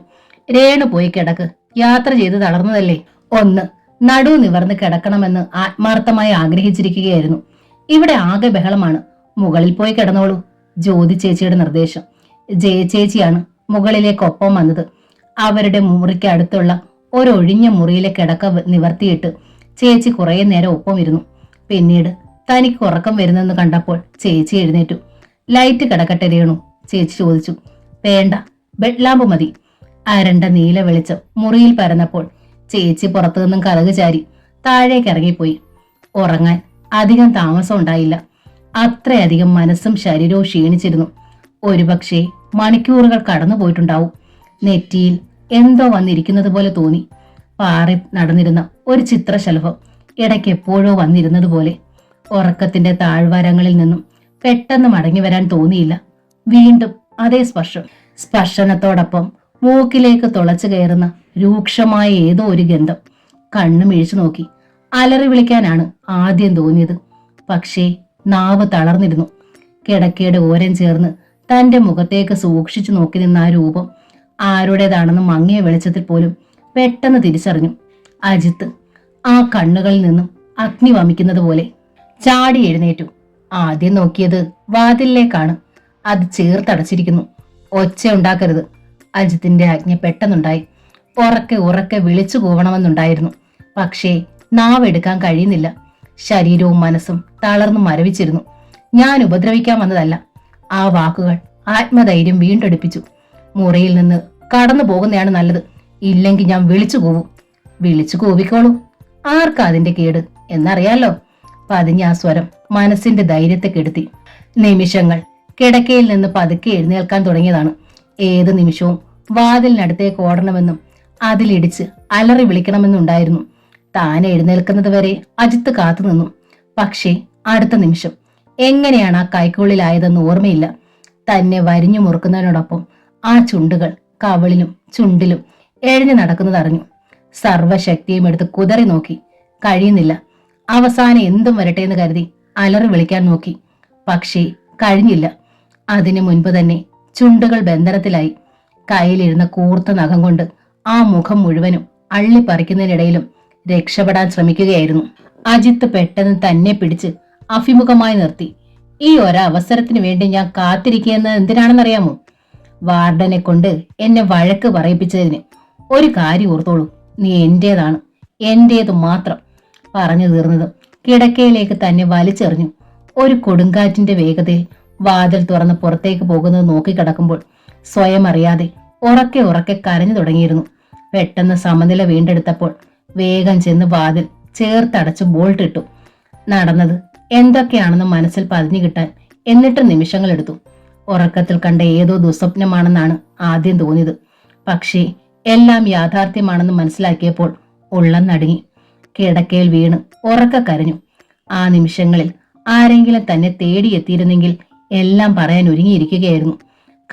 രേണു പോയി കിടക്ക്, യാത്ര ചെയ്ത് തളർന്നതല്ലേ, ഒന്ന് നടു നിവർന്ന് കിടക്കണമെന്ന് ആത്മാർത്ഥമായി ആഗ്രഹിച്ചിരിക്കുകയായിരുന്നു. ഇവിടെ ആകെ ബഹളമാണ്, മുകളിൽ പോയി കിടന്നോളൂ. ജ്യോതി ചേച്ചിയുടെ നിർദ്ദേശം. ജയചേച്ചിയാണ് മുകളിലേക്കൊപ്പം വന്നത്. അവരുടെ മുറിക്ക് അടുത്തുള്ള ഒരൊഴിഞ്ഞ മുറിയിലെ കിടക്ക നിവർത്തിയിട്ട് ചേച്ചി കുറെ നേരം ഒപ്പം ഇരുന്നു. പിന്നീട് തനിക്ക് ഉറക്കം വരുന്നെന്ന് കണ്ടപ്പോൾ ചേച്ചി എഴുന്നേറ്റു. ലൈറ്റ് കിടക്കട്ടെ രേണു? ചേച്ചി ചോദിച്ചു. വേണ്ട, ബെഡ് ലാമ്പ് മതി. അരണ്ട നീല വെളിച്ചം മുറിയിൽ പരന്നപ്പോൾ ചേച്ചി പുറത്തു നിന്നും കതക് ചാരി താഴേക്ക് ഇറങ്ങിപ്പോയി. ഉറങ്ങാൻ അധികം താമസം ഉണ്ടായില്ല. അത്രയധികം മനസ്സും ശരീരവും ക്ഷീണിച്ചിരുന്നു. ഒരുപക്ഷെ മണിക്കൂറുകൾ കടന്നു പോയിട്ടുണ്ടാവും. നെറ്റിയിൽ എന്തോ വന്നിരിക്കുന്നത് പോലെ തോന്നി. പാറി നടന്നിരുന്ന ഒരു ചിത്രശലഭം ഇടയ്ക്ക് എപ്പോഴോ വന്നിരുന്നത് പോലെ. ഉറക്കത്തിന്റെ താഴ്വാരങ്ങളിൽ നിന്നും പെട്ടെന്ന് മടങ്ങി വരാൻ തോന്നിയില്ല. വീണ്ടും അതേ സ്പർശം. സ്പർശനത്തോടൊപ്പം മൂക്കിലേക്ക് തുളച്ചു കയറുന്ന രൂക്ഷമായ ഏതോ ഒരു ഗന്ധം. കണ്ണു മിഴിച്ചു നോക്കി. അലറി വിളിക്കാനാണ് ആദ്യം തോന്നിയത്. പക്ഷേ നാവ് തളർന്നിരുന്നു. കിടക്കയുടെ ഓരം ചേർന്ന് തന്റെ മുഖത്തേക്ക് സൂക്ഷിച്ചു നോക്കി നിന്ന ആ രൂപം ആരുടേതാണെന്ന് മങ്ങിയ വെളിച്ചത്തിൽ പോലും പെട്ടെന്ന് തിരിച്ചറിഞ്ഞു. അജിത്ത്. ആ കണ്ണുകളിൽ നിന്നും അഗ്നി വമിക്കുന്നത് പോലെ. ചാടി എഴുന്നേറ്റു. ആദ്യം നോക്കിയത് വാതിലിലേക്കാണ്. അത് ചേർത്തടച്ചിരിക്കുന്നു. ഒച്ച ഉണ്ടാക്കരുത്. അജിത്തിന്റെ ആജ്ഞ പെട്ടെന്നുണ്ടായി. ഉറക്കെ ഉറക്കെ വിളിച്ചു കൂവണമെന്നുണ്ടായിരുന്നു. പക്ഷേ നാവെടുക്കാൻ കഴിയുന്നില്ല. ശരീരവും മനസ്സും തളർന്നു മരവിച്ചിരുന്നു. ഞാൻ ഉപദ്രവിക്കാൻ വന്നതല്ല. ആ വാക്കുകൾ ആത്മധൈര്യം വീണ്ടെടുപ്പിച്ചു. മുറിയിൽ നിന്ന് കടന്നു പോകുന്നതാണ് നല്ലത്. ഇല്ലെങ്കിൽ ഞാൻ വിളിച്ചു കൂവും. വിളിച്ചു കൂവിക്കോളൂ. ആർക്കാ അതിന്റെ കേട് എന്നറിയാലോ. പതിഞ്ഞ ആ സ്വരം മനസ്സിന്റെ ധൈര്യത്തെ കെടുത്തി. നിമിഷങ്ങൾ. കിടക്കയിൽ നിന്ന് പതുക്കെ എഴുന്നേൽക്കാൻ തുടങ്ങിയതാണ്. ഏത് നിമിഷവും വാതിലിനടുത്തേക്ക് ഓടണമെന്നും അതിലിടിച്ച് അലറി വിളിക്കണമെന്നുണ്ടായിരുന്നു. താൻ എഴുന്നേൽക്കുന്നത് വരെ അജിത്ത് കാത്തുനിന്നു. പക്ഷേ അടുത്ത നിമിഷം എങ്ങനെയാണ് ആ കൈക്കുള്ളിലായതെന്ന് ഓർമ്മയില്ല. തന്നെ വരിഞ്ഞു മുറുക്കുന്നതിനോടൊപ്പം ആ ചുണ്ടുകൾ കവളിലും ചുണ്ടിലും എഴഞ്ഞു നടക്കുന്നതറിഞ്ഞു. സർവശക്തിയും എടുത്ത് കുതറി നോക്കി. കഴിയുന്നില്ല. അവസാനം എന്തും വരട്ടെ എന്ന് കരുതി അലറി വിളിക്കാൻ നോക്കി. പക്ഷേ കഴിഞ്ഞില്ല. അതിനു മുൻപ് തന്നെ ചുണ്ടുകൾ ബന്ധനത്തിലായി. കയ്യിലിരുന്ന കൂർത്ത നഖം കൊണ്ട് ആ മുഖം മുഴുവനും അള്ളിപ്പറിക്കുന്നതിനിടയിലും രക്ഷപ്പെടാൻ ശ്രമിക്കുകയായിരുന്നു. അജിത്ത് പെട്ടെന്ന് തന്നെ പിടിച്ച് അഭിമുഖമായി നിർത്തി. ഈ ഒരവസരത്തിന് വേണ്ടി ഞാൻ കാത്തിരിക്കുന്നത് എന്തിനാണെന്നറിയാമോ? വാർഡനെ കൊണ്ട് എന്നെ വഴക്ക് പറയിപ്പിച്ചതിന്. ഒരു കാര്യം ഓർത്തോളൂ, നീ എന്റേതാണ്, എന്റേത് മാത്രം. പറഞ്ഞു തീർന്നതും കിടക്കയിലേക്ക് തന്നെ വലിച്ചെറിഞ്ഞു. ഒരു കൊടുങ്കാറ്റിന്റെ വേഗതയിൽ വാതിൽ തുറന്ന് പുറത്തേക്ക് പോകുന്നത് നോക്കിക്കിടക്കുമ്പോൾ സ്വയം അറിയാതെ ഉറക്കെ ഉറക്കെ കരഞ്ഞു തുടങ്ങിയിരുന്നു. പെട്ടെന്ന് സമനില വീണ്ടെടുത്തപ്പോൾ വേഗം ചെന്ന് വാതിൽ ചേർത്തടച്ച് ബോൾട്ട് ഇട്ടു. നടന്നത് എന്തൊക്കെയാണെന്ന് മനസ്സിൽ പതിഞ്ഞു കിട്ടാൻ എന്നിട്ട് നിമിഷങ്ങളെടുത്തു. ഉറക്കത്തിൽ കണ്ട ഏതോ ദുസ്വപ്നമാണെന്നാണ് ആദ്യം തോന്നിയത്. പക്ഷേ എല്ലാം യാഥാർത്ഥ്യമാണെന്ന് മനസ്സിലാക്കിയപ്പോൾ ഉള്ളം നടുങ്ങി. കിടക്കയിൽ വീണ് ഉറക്ക കരഞ്ഞു. ആ നിമിഷങ്ങളിൽ ആരെങ്കിലും തന്നെ തേടിയെത്തിയിരുന്നെങ്കിൽ എല്ലാം പറയാൻ ഒരുങ്ങിയിരിക്കുകയായിരുന്നു.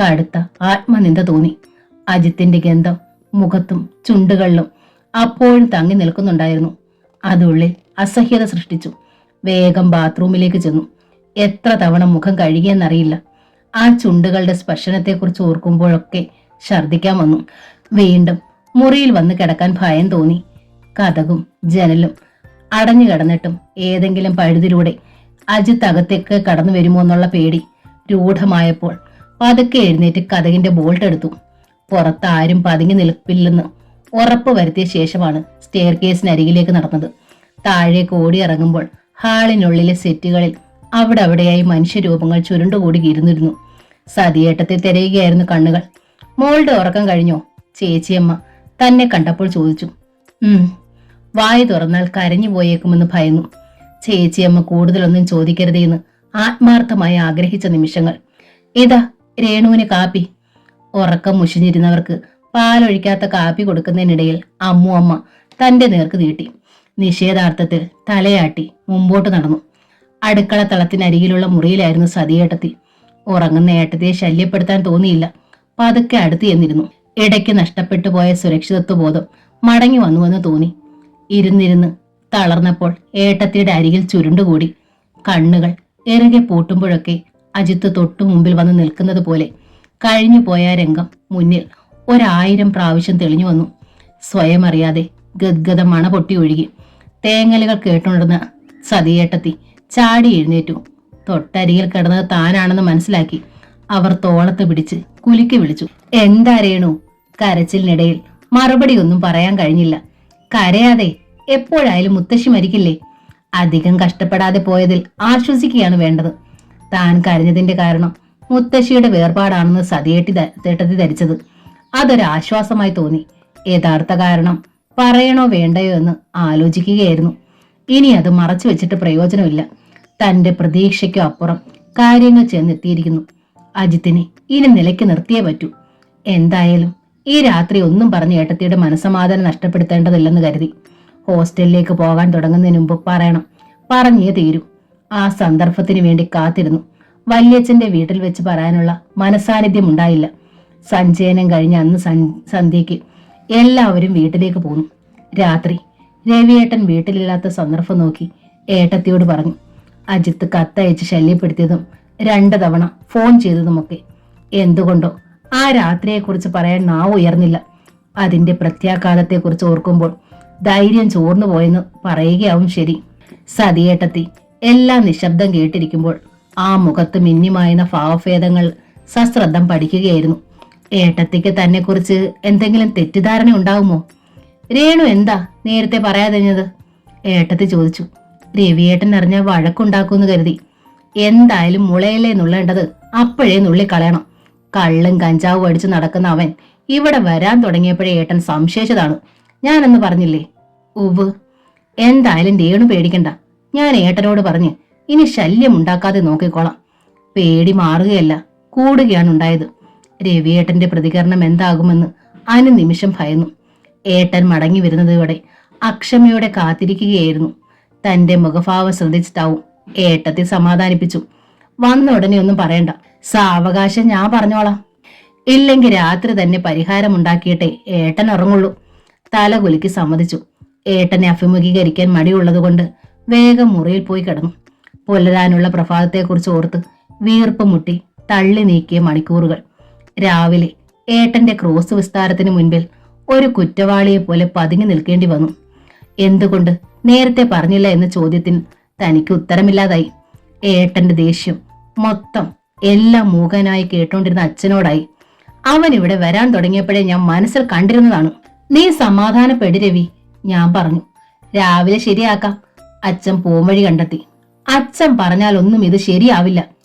കടുത്ത ആത്മനിന്ദ തോന്നി. അജിത്തിന്റെ ഗന്ധം മുഖത്തും ചുണ്ടുകളിലും അപ്പോഴും തങ്ങി നിൽക്കുന്നുണ്ടായിരുന്നു. അതുള്ളിൽ അസഹ്യത സൃഷ്ടിച്ചു. വേഗം ബാത്റൂമിലേക്ക് ചെന്നു. എത്ര തവണ മുഖം കഴുകിയെന്നറിയില്ല. ആ ചുണ്ടുകളുടെ സ്പർശനത്തെക്കുറിച്ച് ഓർക്കുമ്പോഴൊക്കെ ഛർദിക്കാൻ വന്നു. വീണ്ടും മുറിയിൽ വന്ന് കിടക്കാൻ ഭയം തോന്നി. കതകും ജനലും അടഞ്ഞു കിടന്നിട്ടും ഏതെങ്കിലും പഴുതിലൂടെ അജിത്ത് അകത്തേക്ക് കടന്നു വരുമോ എന്നുള്ള പേടി രൂഢമായപ്പോൾ പതുക്കെ എഴുന്നേറ്റ് കതകിന്റെ ബോൾട്ട് എടുത്തു. പുറത്ത് ആരും പതുങ്ങി നിൽപ്പില്ലെന്ന് ഉറപ്പ് വരുത്തിയ ശേഷമാണ് സ്റ്റെയർ കേസിനരികിലേക്ക് നടന്നത്. താഴേക്ക് ഓടിയിറങ്ങുമ്പോൾ ഹാളിനുള്ളിലെ സെറ്റുകളിൽ അവിടെ അവിടെയായി മനുഷ്യരൂപങ്ങൾ ചുരുണ്ടുകൂടി ഇരുന്നിരുന്നു. സതിയേട്ടത്തെ തിരയുകയായിരുന്നു കണ്ണുകൾ. മോളുടെ ഉറക്കം കഴിഞ്ഞോ? ചേച്ചിയമ്മ തന്നെ കണ്ടപ്പോൾ ചോദിച്ചു. വായി തുറന്നാൽ കരഞ്ഞു പോയേക്കുമെന്ന് ഭയന്നു. ചേച്ചിയമ്മ കൂടുതലൊന്നും ചോദിക്കരുതെന്ന് ആത്മാർത്ഥമായി ആഗ്രഹിച്ച നിമിഷങ്ങൾ. ഇതാ രേണുവിന് കാപ്പി. ഉറക്കം മുഷിഞ്ഞിരുന്നവർക്ക് പാലൊഴിക്കാത്ത കാപ്പി കൊടുക്കുന്നതിനിടയിൽ അമ്മ തന്റെ നേർക്ക് നീട്ടി. നിഷേധാർത്ഥത്തിൽ തലയാട്ടി മുമ്പോട്ട് നടന്നു. അടുക്കള തളത്തിനരികിലുള്ള മുറിയിലായിരുന്നു സതിയേട്ടത്തി. ഉറങ്ങുന്ന ഏട്ടത്തിയെ ശല്യപ്പെടുത്താൻ തോന്നിയില്ല. പതുക്കെ അടുത്ത് ചെന്നിരുന്നു. ഇടയ്ക്ക് നഷ്ടപ്പെട്ടു പോയ സുരക്ഷിതത്വ ബോധം മടങ്ങി വന്നുവെന്ന് തോന്നി. ഇരുന്നിരുന്ന് തളർന്നപ്പോൾ ഏട്ടത്തിയുടെ അരികിൽ ചുരുണ്ടുകൂടി. കണ്ണുകൾ ഇറുകെ പൂട്ടുമ്പോഴൊക്കെ അജിത്ത് തൊട്ടു മുമ്പിൽ വന്ന് നിൽക്കുന്നത് പോലെ കഴിഞ്ഞു പോയ രംഗം മുന്നിൽ 1000 പ്രാവശ്യം തെളിഞ്ഞു വന്നു. സ്വയം അറിയാതെ ഗദ്ഗതം മണ പൊട്ടി ഒഴുകി. തേങ്ങലുകൾ കേട്ടുകൊണ്ടിരുന്ന സതിയേട്ടത്തി ചാടി എഴുന്നേറ്റു. തൊട്ടരികിൽ കിടന്നത് താനാണെന്ന് മനസ്സിലാക്കി അവർ തോളത്ത് പിടിച്ച് കുലുക്കി വിളിച്ചു. എന്താ രേണു? കരച്ചിലിനിടയിൽ മറുപടി ഒന്നും പറയാൻ കഴിഞ്ഞില്ല. കരയാതെ, എപ്പോഴായാലും മുത്തശ്ശി മരിക്കില്ലേ? അധികം കഷ്ടപ്പെടാതെ പോയതിൽ ആശ്വസിക്കുകയാണ് വേണ്ടത്. താൻ കരഞ്ഞതിന്റെ കാരണം മുത്തശ്ശിയുടെ വേർപാടാണെന്ന് സതിയേട്ടത്തി ധരിച്ചത് അതൊരാശ്വാസമായി തോന്നി. യഥാർത്ഥ കാരണം പറയണോ വേണ്ടയോ എന്ന് ആലോചിക്കുകയായിരുന്നു. ഇനി അത് മറച്ചു വെച്ചിട്ട് പ്രയോജനമില്ല. തന്റെ പ്രതീക്ഷയ്ക്കും അപ്പുറം കാര്യങ്ങൾ ചെന്നെത്തിയിരിക്കുന്നു. അജിത്തിനെ ഇനി നിലയ്ക്ക് നിർത്തിയേ പറ്റൂ. എന്തായാലും ഈ രാത്രി ഒന്നും പറഞ്ഞ് ഏട്ടത്തിയുടെ മനസ്സമാധാനം നഷ്ടപ്പെടുത്തേണ്ടതില്ലെന്ന് കരുതി ഹോസ്റ്റലിലേക്ക് പോകാൻ തുടങ്ങുന്നതിന് മുമ്പ് പറയണം. പറഞ്ഞേ തീരൂ. ആ സന്ദർഭത്തിന് വേണ്ടി കാത്തിരുന്നു. വല്യച്ഛന്റെ വീട്ടിൽ വെച്ച് പറയാനുള്ള മനസാന്നിധ്യം ഉണ്ടായില്ല. സഞ്ചയനം കഴിഞ്ഞ അന്ന് സന്ധ്യയ്ക്ക് എല്ലാവരും വീട്ടിലേക്ക് പോന്നു. രാത്രി രവിയേട്ടൻ വീട്ടിലില്ലാത്ത സന്ദർഭം നോക്കി ഏട്ടത്തിയോട് പറഞ്ഞു. അജിത്ത് കത്തയച്ച് ശല്യപ്പെടുത്തിയതും 2 തവണ ഫോൺ ചെയ്തതുമൊക്കെ. എന്തുകൊണ്ടോ ആ രാത്രിയെക്കുറിച്ച് പറയാൻ നാവ് ഉയർന്നില്ല. അതിന്റെ പ്രത്യാഘാതത്തെക്കുറിച്ച് ഓർക്കുമ്പോൾ ധൈര്യം ചോർന്നു പോയെന്ന് പറയുകയാവും ശരി. സതിയേട്ടത്തി എല്ലാം നിശബ്ദം കേട്ടിരിക്കുമ്പോൾ ആ മുഖത്ത് മിന്നിമായുന്ന ഭാവഭേദങ്ങൾ സശ്രദ്ധം പഠിക്കുകയായിരുന്നു. ഏട്ടത്തിക്ക് തന്നെ കുറിച്ച് എന്തെങ്കിലും തെറ്റിദ്ധാരണ ഉണ്ടാവുമോ? രേണു എന്താ നേരത്തെ പറയാതെഞ്ഞത്? ഏട്ടത്തി ചോദിച്ചു. രവിയേട്ടൻ അറിഞ്ഞ വഴക്കുണ്ടാക്കുമെന്ന് കരുതി. എന്തായാലും മുളയിലേ നുള്ളേണ്ടത് അപ്പോഴേ നുള്ളിക്കളയണം. കള്ളും കഞ്ചാവും അടിച്ചു നടക്കുന്ന അവൻ ഇവിടെ വരാൻ തുടങ്ങിയപ്പോഴേ ഏട്ടൻ സംശയിച്ചതാണ്. ഞാനെന്ന് പറഞ്ഞില്ലേ? ഉവ്. എന്തായാലും രേണു പേടിക്കണ്ട. ഞാൻ ഏട്ടനോട് പറഞ്ഞ് ഇനി ശല്യം ഉണ്ടാക്കാതെ നോക്കിക്കോളാം. പേടി മാറുകയല്ല, കൂടുകയാണ് ഉണ്ടായത്. രവിയേട്ടന്റെ പ്രതികരണം എന്താകുമെന്ന് അനുനിമിഷം ഭയന്നു. ഏട്ടൻ മടങ്ങി വരുന്നതോടെ അക്ഷമയോടെ കാത്തിരിക്കുകയായിരുന്നു. തന്റെ മുഖഭാവം ശ്രദ്ധിച്ചിട്ടാവും ഏട്ടത്തെ സമാധാനിപ്പിച്ചു. വന്ന ഉടനെ ഒന്നും പറയണ്ട, സാവകാശം ഞാൻ പറഞ്ഞോളാം. ഇല്ലെങ്കിൽ രാത്രി തന്നെ പരിഹാരമുണ്ടാക്കിയിട്ടേ ഏട്ടൻ ഉറങ്ങുള്ളൂ. തല കുലുക്കി സമ്മതിച്ചു. ഏട്ടനെ അഭിമുഖീകരിക്കാൻ മടിയുള്ളതുകൊണ്ട് വേഗം മുറിയിൽ പോയി കിടന്നു. പുലരാനുള്ള പ്രഭാതത്തെക്കുറിച്ച് ഓർത്ത് വീർപ്പ് മുട്ടി തള്ളി നീക്കിയ മണിക്കൂറുകൾ. രാവിലെ ഏട്ടന്റെ ക്രോസ് വിസ്താരത്തിന് മുൻപിൽ ഒരു കുറ്റവാളിയെ പോലെ പതുങ്ങി നിൽക്കേണ്ടി വന്നു. എന്തുകൊണ്ട് നേരത്തെ പറഞ്ഞില്ല എന്ന ചോദ്യത്തിന് തനിക്ക് ഉത്തരമില്ലാതായി. ഏട്ടന്റെ ദേഷ്യം മൊത്തം എല്ലാം മൂകനായി കേട്ടോണ്ടിരുന്ന അച്ഛനോടായി. അവൻ ഇവിടെ വരാൻ തുടങ്ങിയപ്പോഴേ ഞാൻ മനസ്സിൽ കണ്ടിരുന്നതാണ്. നീ സമാധാനപ്പെടി രവി, ഞാൻ പറഞ്ഞു. രാവിലെ ശരിയാക്കാം. അച്ഛൻ പോംവഴി കണ്ടെത്തി. അച്ഛൻ പറഞ്ഞാലൊന്നും ഇത് ശരിയാവില്ല.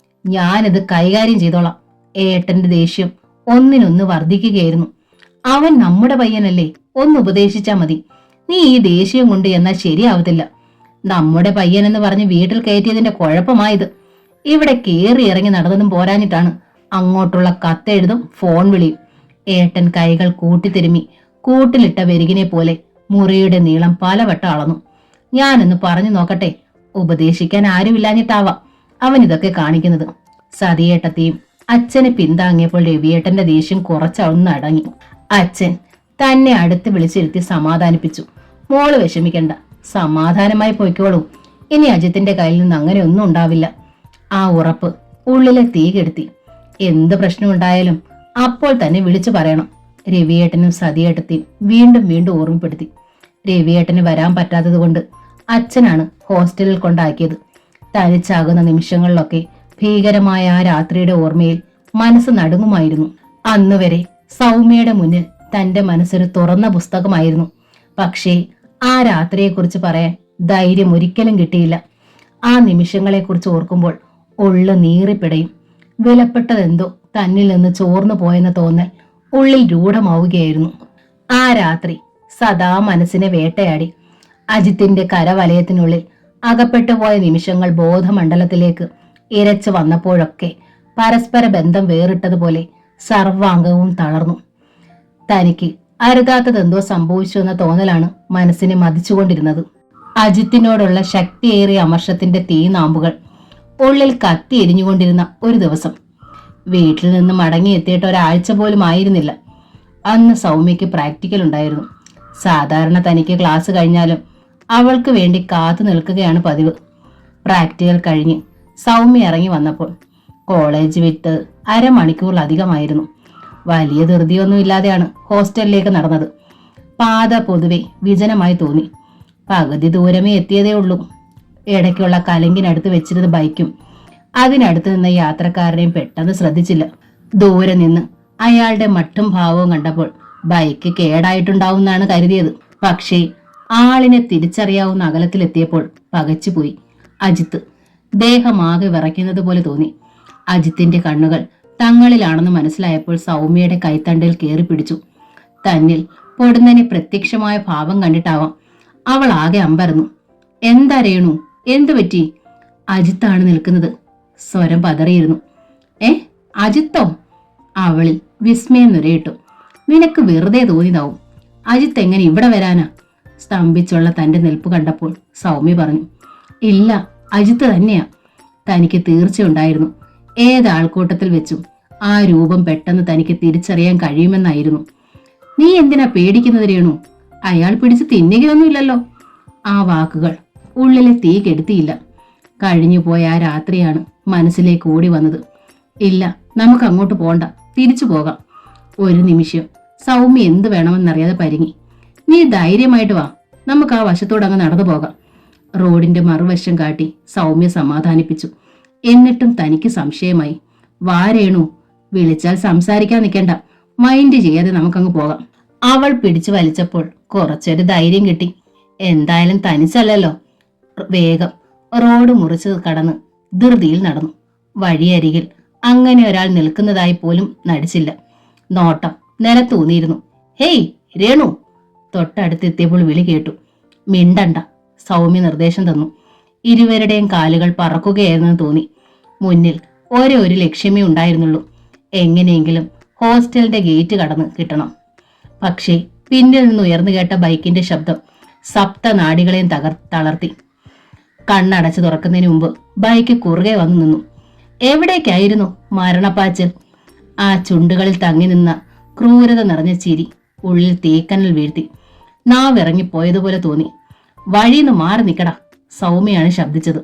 ഞാനിത് കൈകാര്യം ചെയ്തോളാം. ഏട്ടന്റെ ദേഷ്യം ഒന്നിനൊന്ന് വർദ്ധിക്കുകയായിരുന്നു. അവൻ നമ്മുടെ പയ്യനല്ലേ, ഒന്ന് ഉപദേശിച്ചാ മതി. നീ ഈ ദേഷ്യം കൊണ്ട് എന്നാൽ ശരിയാവത്തില്ല. നമ്മുടെ പയ്യനെന്ന് പറഞ്ഞ് വീട്ടിൽ കയറ്റിയതിന്റെ കുഴപ്പമായത്. ഇവിടെ കേറി ഇറങ്ങി നടന്നതും പോരാഞ്ഞിട്ടാണ് അങ്ങോട്ടുള്ള കത്തെഴുതും ഫോൺ വിളിയും. ഏട്ടൻ കൈകൾ കൂട്ടിത്തിരുമ്മി കൂട്ടിലിട്ട വെരുകിനെ പോലെ മുറിയുടെ നീളം പലവട്ടം അളന്നു. ഞാനൊന്ന് പറഞ്ഞു നോക്കട്ടെ. ഉപദേശിക്കാൻ ആരുമില്ലാഞ്ഞിട്ടാവാം അവൻ ഇതൊക്കെ കാണിക്കുന്നത്. സതിയേട്ടത്തെയും അച്ഛനെ പിന്താങ്ങിയപ്പോൾ രവിയേട്ടന്റെ ദേഷ്യം കുറച്ചൊന്ന് അടങ്ങി. അച്ഛൻ തന്നെ അടുത്ത് വിളിച്ചിരുത്തി സമാധാനിപ്പിച്ചു. മോള് വിഷമിക്കണ്ട, സമാധാനമായി പോയിക്കോളൂ. ഇനി അജിത്തിന്റെ കയ്യിൽ നിന്ന് അങ്ങനെ ഒന്നും ഉണ്ടാവില്ല. ആ ഉറപ്പ് ഉള്ളിലെ തീ കെടുത്തി. എന്ത് പ്രശ്നം ഉണ്ടായാലും അപ്പോൾ തന്നെ വിളിച്ചു പറയണം. രവിയേട്ടനും സതിയേട്ടത്തെയും വീണ്ടും വീണ്ടും ഓർമ്മപ്പെടുത്തി. രവിയേട്ടന് വരാൻ പറ്റാത്തത് കൊണ്ട് അച്ഛനാണ് ഹോസ്റ്റലിൽ കൊണ്ടാക്കിയത്. തനിച്ചാകുന്ന നിമിഷങ്ങളിലൊക്കെ ഭീകരമായ ആ രാത്രിയുടെ ഓർമ്മയിൽ മനസ്സ് നടുങ്ങുമായിരുന്നു. അന്നുവരെ സൗമ്യയുടെ മുന്നിൽ തന്റെ മനസ്സൊരു തുറന്ന പുസ്തകമായിരുന്നു. പക്ഷേ ആ രാത്രിയെക്കുറിച്ച് പറയാൻ ധൈര്യം ഒരിക്കലും കിട്ടിയില്ല. ആ നിമിഷങ്ങളെക്കുറിച്ച് ഓർക്കുമ്പോൾ ഉള്ളു നീറിപ്പിടയും. വിലപ്പെട്ടതെന്തോ തന്നിൽ നിന്ന് ചോർന്നു പോയെന്ന തോന്നൽ ഉള്ളിൽ രൂഢമാവുകയായിരുന്നു. ആ രാത്രി സദാ മനസ്സിനെ വേട്ടയാടി. അജിത്തിന്റെ കരവലയത്തിനുള്ളിൽ അകപ്പെട്ടുപോയ നിമിഷങ്ങൾ ബോധമണ്ഡലത്തിലേക്ക് ഇരച്ചു വന്നപ്പോഴൊക്കെ പരസ്പര ബന്ധം വേറിട്ടതുപോലെ സർവാംഗവും തളർന്നു. തനിക്ക് അരുതാത്തതെന്തോ സംഭവിച്ചു എന്ന തോന്നലാണ് മനസ്സിനെ മതിച്ചുകൊണ്ടിരുന്നത്. അജിത്തിനോടുള്ള ശക്തിയേറിയ അമർഷത്തിന്റെ തീനാമ്പുകൾ ഉള്ളിൽ കത്തി എരിഞ്ഞുകൊണ്ടിരുന്ന ഒരു ദിവസം. വീട്ടിൽ നിന്ന് മടങ്ങിയെത്തിയിട്ട് ഒരാഴ്ച പോലും ആയിരുന്നില്ല. അന്ന് സൗമ്യയ്ക്ക് പ്രാക്ടിക്കൽ ഉണ്ടായിരുന്നു. സാധാരണ തനിക്ക് ക്ലാസ് കഴിഞ്ഞാലും അവൾക്ക് വേണ്ടി കാത്തു നിൽക്കുകയാണ് പതിവ്. പ്രാക്ടിക്കൽ കഴിഞ്ഞ് സൗമ്യ ഇറങ്ങി വന്നപ്പോൾ കോളേജ് വിട്ട് അരമണിക്കൂറിലധികമായിരുന്നു. വലിയ ധൃതിയൊന്നും ഇല്ലാതെയാണ് ഹോസ്റ്റലിലേക്ക് നടന്നത്. പാത പൊതുവെ വിജനമായി തോന്നി. പകുതി ദൂരമേ എത്തിയതേ ഉള്ളൂ. ഇടയ്ക്കുള്ള കലങ്കിനടുത്ത് വെച്ചിരുന്ന ബൈക്കും അതിനടുത്ത് നിന്ന യാത്രക്കാരനെയും പെട്ടെന്ന് ശ്രദ്ധിച്ചില്ല. ദൂരെ നിന്ന് അയാളുടെ മട്ടും ഭാവവും കണ്ടപ്പോൾ ബൈക്ക് കേടായിട്ടുണ്ടാവുമെന്നാണ് കരുതിയത്. പക്ഷേ ആളിനെ തിരിച്ചറിയാവുന്ന അകലത്തിലെത്തിയപ്പോൾ പകച്ചുപോയി. അജിത്ത്. ദേഹമാകെ വിറയ്ക്കുന്നത് പോലെ തോന്നി. അജിത്തിന്റെ കണ്ണുകൾ തങ്ങളിലാണെന്ന് മനസ്സിലായപ്പോൾ സൗമ്യയുടെ കൈത്തണ്ടിൽ കയറി പിടിച്ചു. തന്നിൽ പൊടുന്നനെ പ്രത്യക്ഷമായ ഭാവം കണ്ടിട്ടാവാം അവൾ ആകെ അമ്പരന്നു. എന്താ രേണു, എന്തു പറ്റി? അജിത്താണ് നിൽക്കുന്നത്. സ്വരം പതറിയിരുന്നു. അജിത്തോ? അവളിൽ വിസ്മയം നുരയിട്ടു. നിനക്ക് വെറുതെ തോന്നിയതാവും. അജിത്ത് എങ്ങനെ ഇവിടെ വരാനാ? സ്തംഭിച്ചുള്ള തന്റെ നിൽപ്പ് കണ്ടപ്പോൾ സൗമ്യ പറഞ്ഞു. ഇല്ല, അജിത്ത് തന്നെയാ. തനിക്ക് തീർച്ചയുണ്ടായിരുന്നു ഏതാൾക്കൂട്ടത്തിൽ വെച്ചും ആ രൂപം പെട്ടെന്ന് തനിക്ക് തിരിച്ചറിയാൻ കഴിയുമെന്നായിരുന്നു. നീ എന്തിനാ പേടിക്കുന്നത് രേണു? അയാൾ പിടിച്ച് തിന്നുകയൊന്നുമില്ലല്ലോ. ആ വാക്കുകൾ ഉള്ളിലെ തീ കെടുത്തിയില്ല. കഴിഞ്ഞുപോയ ആ രാത്രിയാണ് മനസ്സിലേക്ക് ഓടി വന്നത്. ഇല്ല, നമുക്ക് അങ്ങോട്ട് പോണ്ട, തിരിച്ചു പോകാം. ഒരു നിമിഷം സൗമ്യ എന്ത് വേണമെന്നറിയാതെ പരിങ്ങി. നീ ധൈര്യമായിട്ട് വാ, നമുക്ക് ആ വശത്തോടെ അങ്ങ് നടന്നു പോകാം. റോഡിന്റെ മറുവശം കാട്ടി സൗമ്യ സമാധാനിപ്പിച്ചു. എന്നിട്ടും തനിക്ക് സംശയമായി. വാ രേണു, വിളിച്ചാൽ സംസാരിക്കാൻ നിൽക്കണ്ട, മൈൻഡ് ചെയ്യാതെ നമുക്കങ്ങ് പോകാം. അവൾ പിടിച്ചു വലിച്ചപ്പോൾ കുറച്ചൊരു ധൈര്യം കിട്ടി. എന്തായാലും തനിച്ചല്ലല്ലോ. വേഗം റോഡ് മുറിച്ച് കടന്ന് ധൃതിയിൽ നടന്നു. വഴിയരികിൽ അങ്ങനെ ഒരാൾ നിൽക്കുന്നതായി പോലും നടിച്ചില്ല. നോട്ടം നിലത്തൂന്നിയിരുന്നു. ഹേയ് രേണു! തൊട്ടടുത്തെത്തിയപ്പോൾ വിളി കേട്ടു. മിണ്ടണ്ട, സൗമ്യ നിർദ്ദേശം തന്നു. ഇരുവരുടെയും കാലുകൾ പറക്കുകയായിരുന്നെന്ന് തോന്നി. മുന്നിൽ ഒരു ലക്ഷ്യമേ ഉണ്ടായിരുന്നുള്ളൂ. എങ്ങനെയെങ്കിലും ഹോസ്റ്റലിന്റെ ഗേറ്റ് കടന്ന് കിട്ടണം. പക്ഷേ പിന്നിൽ നിന്ന് ഉയർന്നു കേട്ട ബൈക്കിന്റെ ശബ്ദം സപ്തനാടികളെയും തളർത്തി. കണ്ണടച്ച് തുറക്കുന്നതിന് മുമ്പ് ബൈക്ക് കുറുകെ വന്നു നിന്നു. എവിടേക്കായിരുന്നു മരണപ്പാച്ചൽ? ആ ചുണ്ടുകളിൽ തങ്ങി നിന്ന ക്രൂരത നിറഞ്ഞ ചിരി ഉള്ളിൽ തീക്കനൽ വീഴ്ത്തി. നാവിറങ്ങിപ്പോയതുപോലെ തോന്നി. വഴിന്ന് മാറി നിക്കടാ, സൗമ്യയാണ് ശബ്ദിച്ചത്.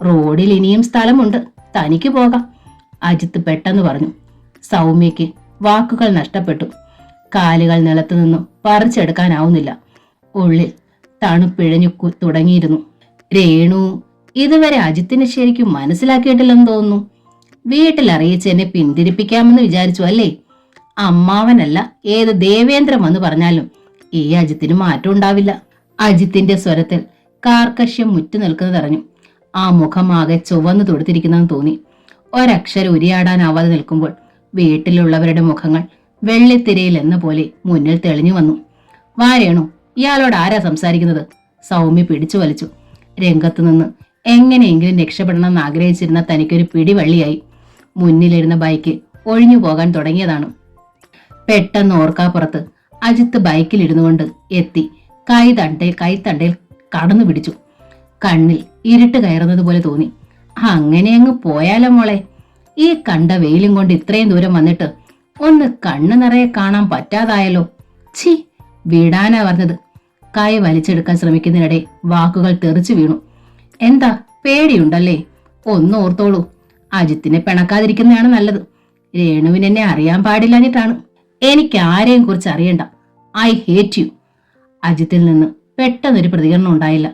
റോഡിൽ ഇനിയും സ്ഥലമുണ്ട്, തനിക്ക് പോകാം, അജിത്ത് പെട്ടെന്ന് പറഞ്ഞു. സൗമ്യയ്ക്ക് വാക്കുകൾ നഷ്ടപ്പെട്ടു. കാലുകൾ നിലത്തു നിന്നും പറിച്ചെടുക്കാനാവുന്നില്ല. ഉള്ളിൽ തണുപ്പിഴഞ്ഞു തുടങ്ങിയിരുന്നു. രേണു ഇതുവരെ അജിത്തിനെ ശരിക്കും മനസ്സിലാക്കിയിട്ടില്ലെന്ന് തോന്നുന്നു. വീട്ടിൽ അറിയിച്ച് എന്നെ പിന്തിരിപ്പിക്കാമെന്ന് വിചാരിച്ചു അല്ലേ? അമ്മാവനല്ല ഏത് ദേവേന്ദ്രം എന്ന് പറഞ്ഞാലും ഈ അജിത്തിന് മാറ്റം ഉണ്ടാവില്ല. അജിത്തിന്റെ സ്വരത്തിൽ കാർക്കശ്യം മുറ്റു നിൽക്കുന്നതറിഞ്ഞു. ആ മുഖമാകെ ചുവന്നു തൊടുത്തിരിക്കുന്നെന്ന് തോന്നി. ഒരക്ഷരം ഉരിയാടാനാവാതെ നിൽക്കുമ്പോൾ വീട്ടിലുള്ളവരുടെ മുഖങ്ങൾ വെള്ളിത്തിരയിൽ എന്ന പോലെ മുന്നിൽ തെളിഞ്ഞു വന്നു. വാരേണു, ഇയാളോട് ആരാ സംസാരിക്കുന്നത്? സൗമ്യ പിടിച്ചു വലിച്ചു. രംഗത്തുനിന്ന് എങ്ങനെയെങ്കിലും രക്ഷപ്പെടണമെന്ന് ആഗ്രഹിച്ചിരുന്ന തനിക്കൊരു പിടിവള്ളിയായി. മുന്നിലിരുന്ന ബൈക്ക് ഒഴിഞ്ഞു പോകാൻ തുടങ്ങിയതാണ്. പെട്ടെന്ന് ഓർക്കാപ്പുറത്ത് അജിത്ത് ബൈക്കിലിരുന്നു കൊണ്ട് എത്തി കൈത്തണ്ടയിൽ കടന്നു പിടിച്ചു. കണ്ണിൽ ഇരുട്ട് കയറുന്നത് പോലെ തോന്നി. അങ്ങനെ അങ്ങ് പോയാലോ മോളെ? ഈ കണ്ട വെയിലും കൊണ്ട് ഇത്രയും ദൂരം വന്നിട്ട് ഒന്ന് കണ്ണ് നിറയെ കാണാൻ പറ്റാതായല്ലോ. ഛീ, വിടാനാ പറഞ്ഞത്. കൈ വലിച്ചെടുക്കാൻ ശ്രമിക്കുന്നതിനിടെ വാക്കുകൾ തെറിച്ചു വീണു. എന്താ പേടിയുണ്ടല്ലേ? ഒന്ന് ഓർത്തോളൂ, അജിത്തിനെ പിണക്കാതിരിക്കുന്നതാണ് നല്ലത്. രേണുവിനെന്നെ അറിയാൻ പാടില്ലാഞ്ഞിട്ടാണ്. എനിക്ക് ആരെയും കുറിച്ച് അറിയണ്ട. I hate you. അജിത്തിൽ നിന്ന് പെട്ടെന്നൊരു പ്രതികരണം ഉണ്ടായില്ല.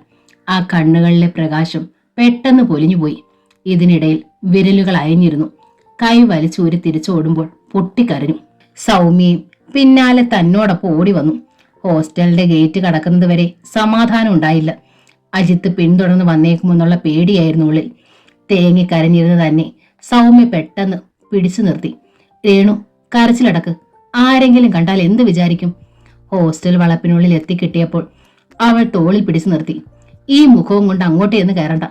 ആ കണ്ണുകളിലെ പ്രകാശം പെട്ടെന്ന് പൊലിഞ്ഞുപോയി. ഇതിനിടയിൽ വിരലുകൾ അയഞ്ഞിരുന്നു. കൈ വലിച്ചൂരി തിരിച്ചോടുമ്പോൾ പൊട്ടിക്കരഞ്ഞു. സൗമ്യയും പിന്നാലെ തന്നോടൊപ്പം ഓടി വന്നു. ഹോസ്റ്റലിന്റെ ഗേറ്റ് കടക്കുന്നത് വരെ സമാധാനം ഉണ്ടായില്ല. അജിത്ത് പിന്തുടർന്ന് വന്നേക്കുമെന്നുള്ള പേടിയായിരുന്നു ഉള്ളിൽ. തേങ്ങിക്കരഞ്ഞിരുന്ന് തന്നെ സൗമ്യ പെട്ടെന്ന് പിടിച്ചു നിർത്തി. രേണു, കരച്ചിലടക്ക്. ആരെങ്കിലും കണ്ടാൽ എന്ത് വിചാരിക്കും? ഹോസ്റ്റൽ വളപ്പിനുള്ളിൽ എത്തിക്കിട്ടിയപ്പോൾ അവൾ തോളിൽ പിടിച്ചു നിർത്തി. ഈ മുഖവും കൊണ്ട് അങ്ങോട്ട് എന്ന് കയറണ്ട.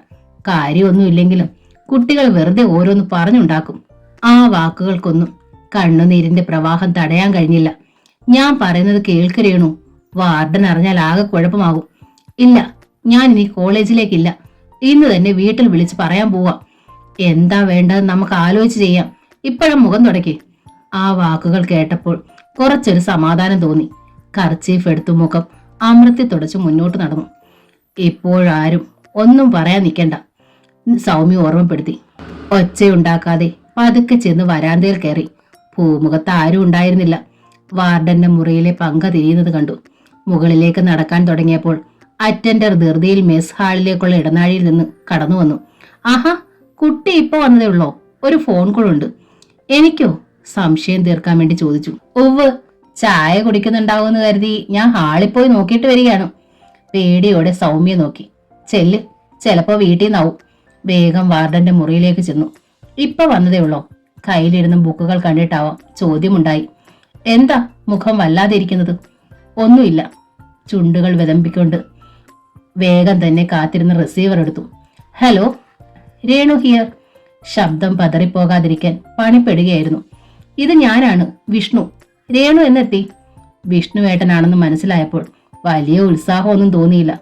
കാര്യമൊന്നുമില്ലെങ്കിലും കുട്ടികൾ വെറുതെ ഓരോന്ന് പറഞ്ഞുണ്ടാക്കും. ആ വാക്കുകൾക്കൊന്നും കണ്ണുനീരിന്റെ പ്രവാഹം തടയാൻ കഴിഞ്ഞില്ല. ഞാൻ പറയുന്നത് കേൾക്ക് രേണു. വാർഡൻ അറിഞ്ഞാൽ ആകെ കുഴപ്പമാകും. ഇല്ല, ഞാൻ ഇനി കോളേജിലേക്കില്ല. ഇന്ന് തന്നെ വീട്ടിൽ വിളിച്ച് പറയാൻ പോവാം. എന്താ വേണ്ടത് നമുക്ക് ആലോചിച്ച് ചെയ്യാം. ഇപ്പോഴും മുഖം തുടക്കി. ആ വാക്കുകൾ കേട്ടപ്പോൾ കുറച്ചൊരു സമാധാനം തോന്നി. കർച്ചീഫ് എടുത്തു മുഖം അമൃത്തി തുടച്ച് മുന്നോട്ട് നടന്നു. ഇപ്പോഴാരും ഒന്നും പറയാൻ നിൽക്കണ്ട, സൗമ്യ ഓർമ്മപ്പെടുത്തി. ഒച്ചയുണ്ടാക്കാതെ പതുക്കെ ചെന്ന് വരാന്തയിൽ കയറി. ഭൂമുഖത്ത് ആരും ഉണ്ടായിരുന്നില്ല. വാർഡന്റെ മുറിയിലെ പങ്ക തിരിയുന്നത് കണ്ടു. മുകളിലേക്ക് നടക്കാൻ തുടങ്ങിയപ്പോൾ അറ്റൻഡർ ധൃതിയിൽ മെസ് ഹാളിലേക്കുള്ള ഇടനാഴിയിൽ നിന്ന് കടന്നു വന്നു. ആഹാ, കുട്ടി ഇപ്പൊ വന്നതേ ഉള്ളോ? ഒരു ഫോൺ കോൾ ഉണ്ട്. എനിക്കോ? സംശയം തീർക്കാൻ വേണ്ടി ചോദിച്ചു. ഒവ്, ചായ കുടിക്കുന്നുണ്ടാവുമെന്ന് കരുതി ഞാൻ ഹാളിൽ പോയി നോക്കിയിട്ട് വരികയാണ്. പേടിയോടെ സൗമ്യ നോക്കി. ചെല്ല്, ചിലപ്പോ വീട്ടിൽ നിന്നാവും. വേഗം വാർഡന്റെ മുറിയിലേക്ക് ചെന്നു. ഇപ്പൊ വന്നതേ ഉള്ളോ? കയ്യിലിരുന്ന ബുക്കുകൾ കണ്ടിട്ടാവാം ചോദ്യമുണ്ടായി. എന്താ മുഖം വല്ലാതിരിക്കുന്നത്? ഒന്നുമില്ല. ചുണ്ടുകൾ വിതമ്പിക്കൊണ്ട് വേഗം തന്നെ കാത്തിരുന്ന റിസീവർ എടുത്തു. Hello, Renu here. ശബ്ദം പതറിപ്പോകാതിരിക്കാൻ പണിപ്പെടുകയായിരുന്നു. ഇത് ഞാനാണ്, വിഷ്ണു. രേണു എന്നെത്തി. വിഷ്ണുവേട്ടനാണെന്ന് മനസ്സിലായപ്പോൾ വലിയ ഉത്സാഹമൊന്നും തോന്നിയില്ല.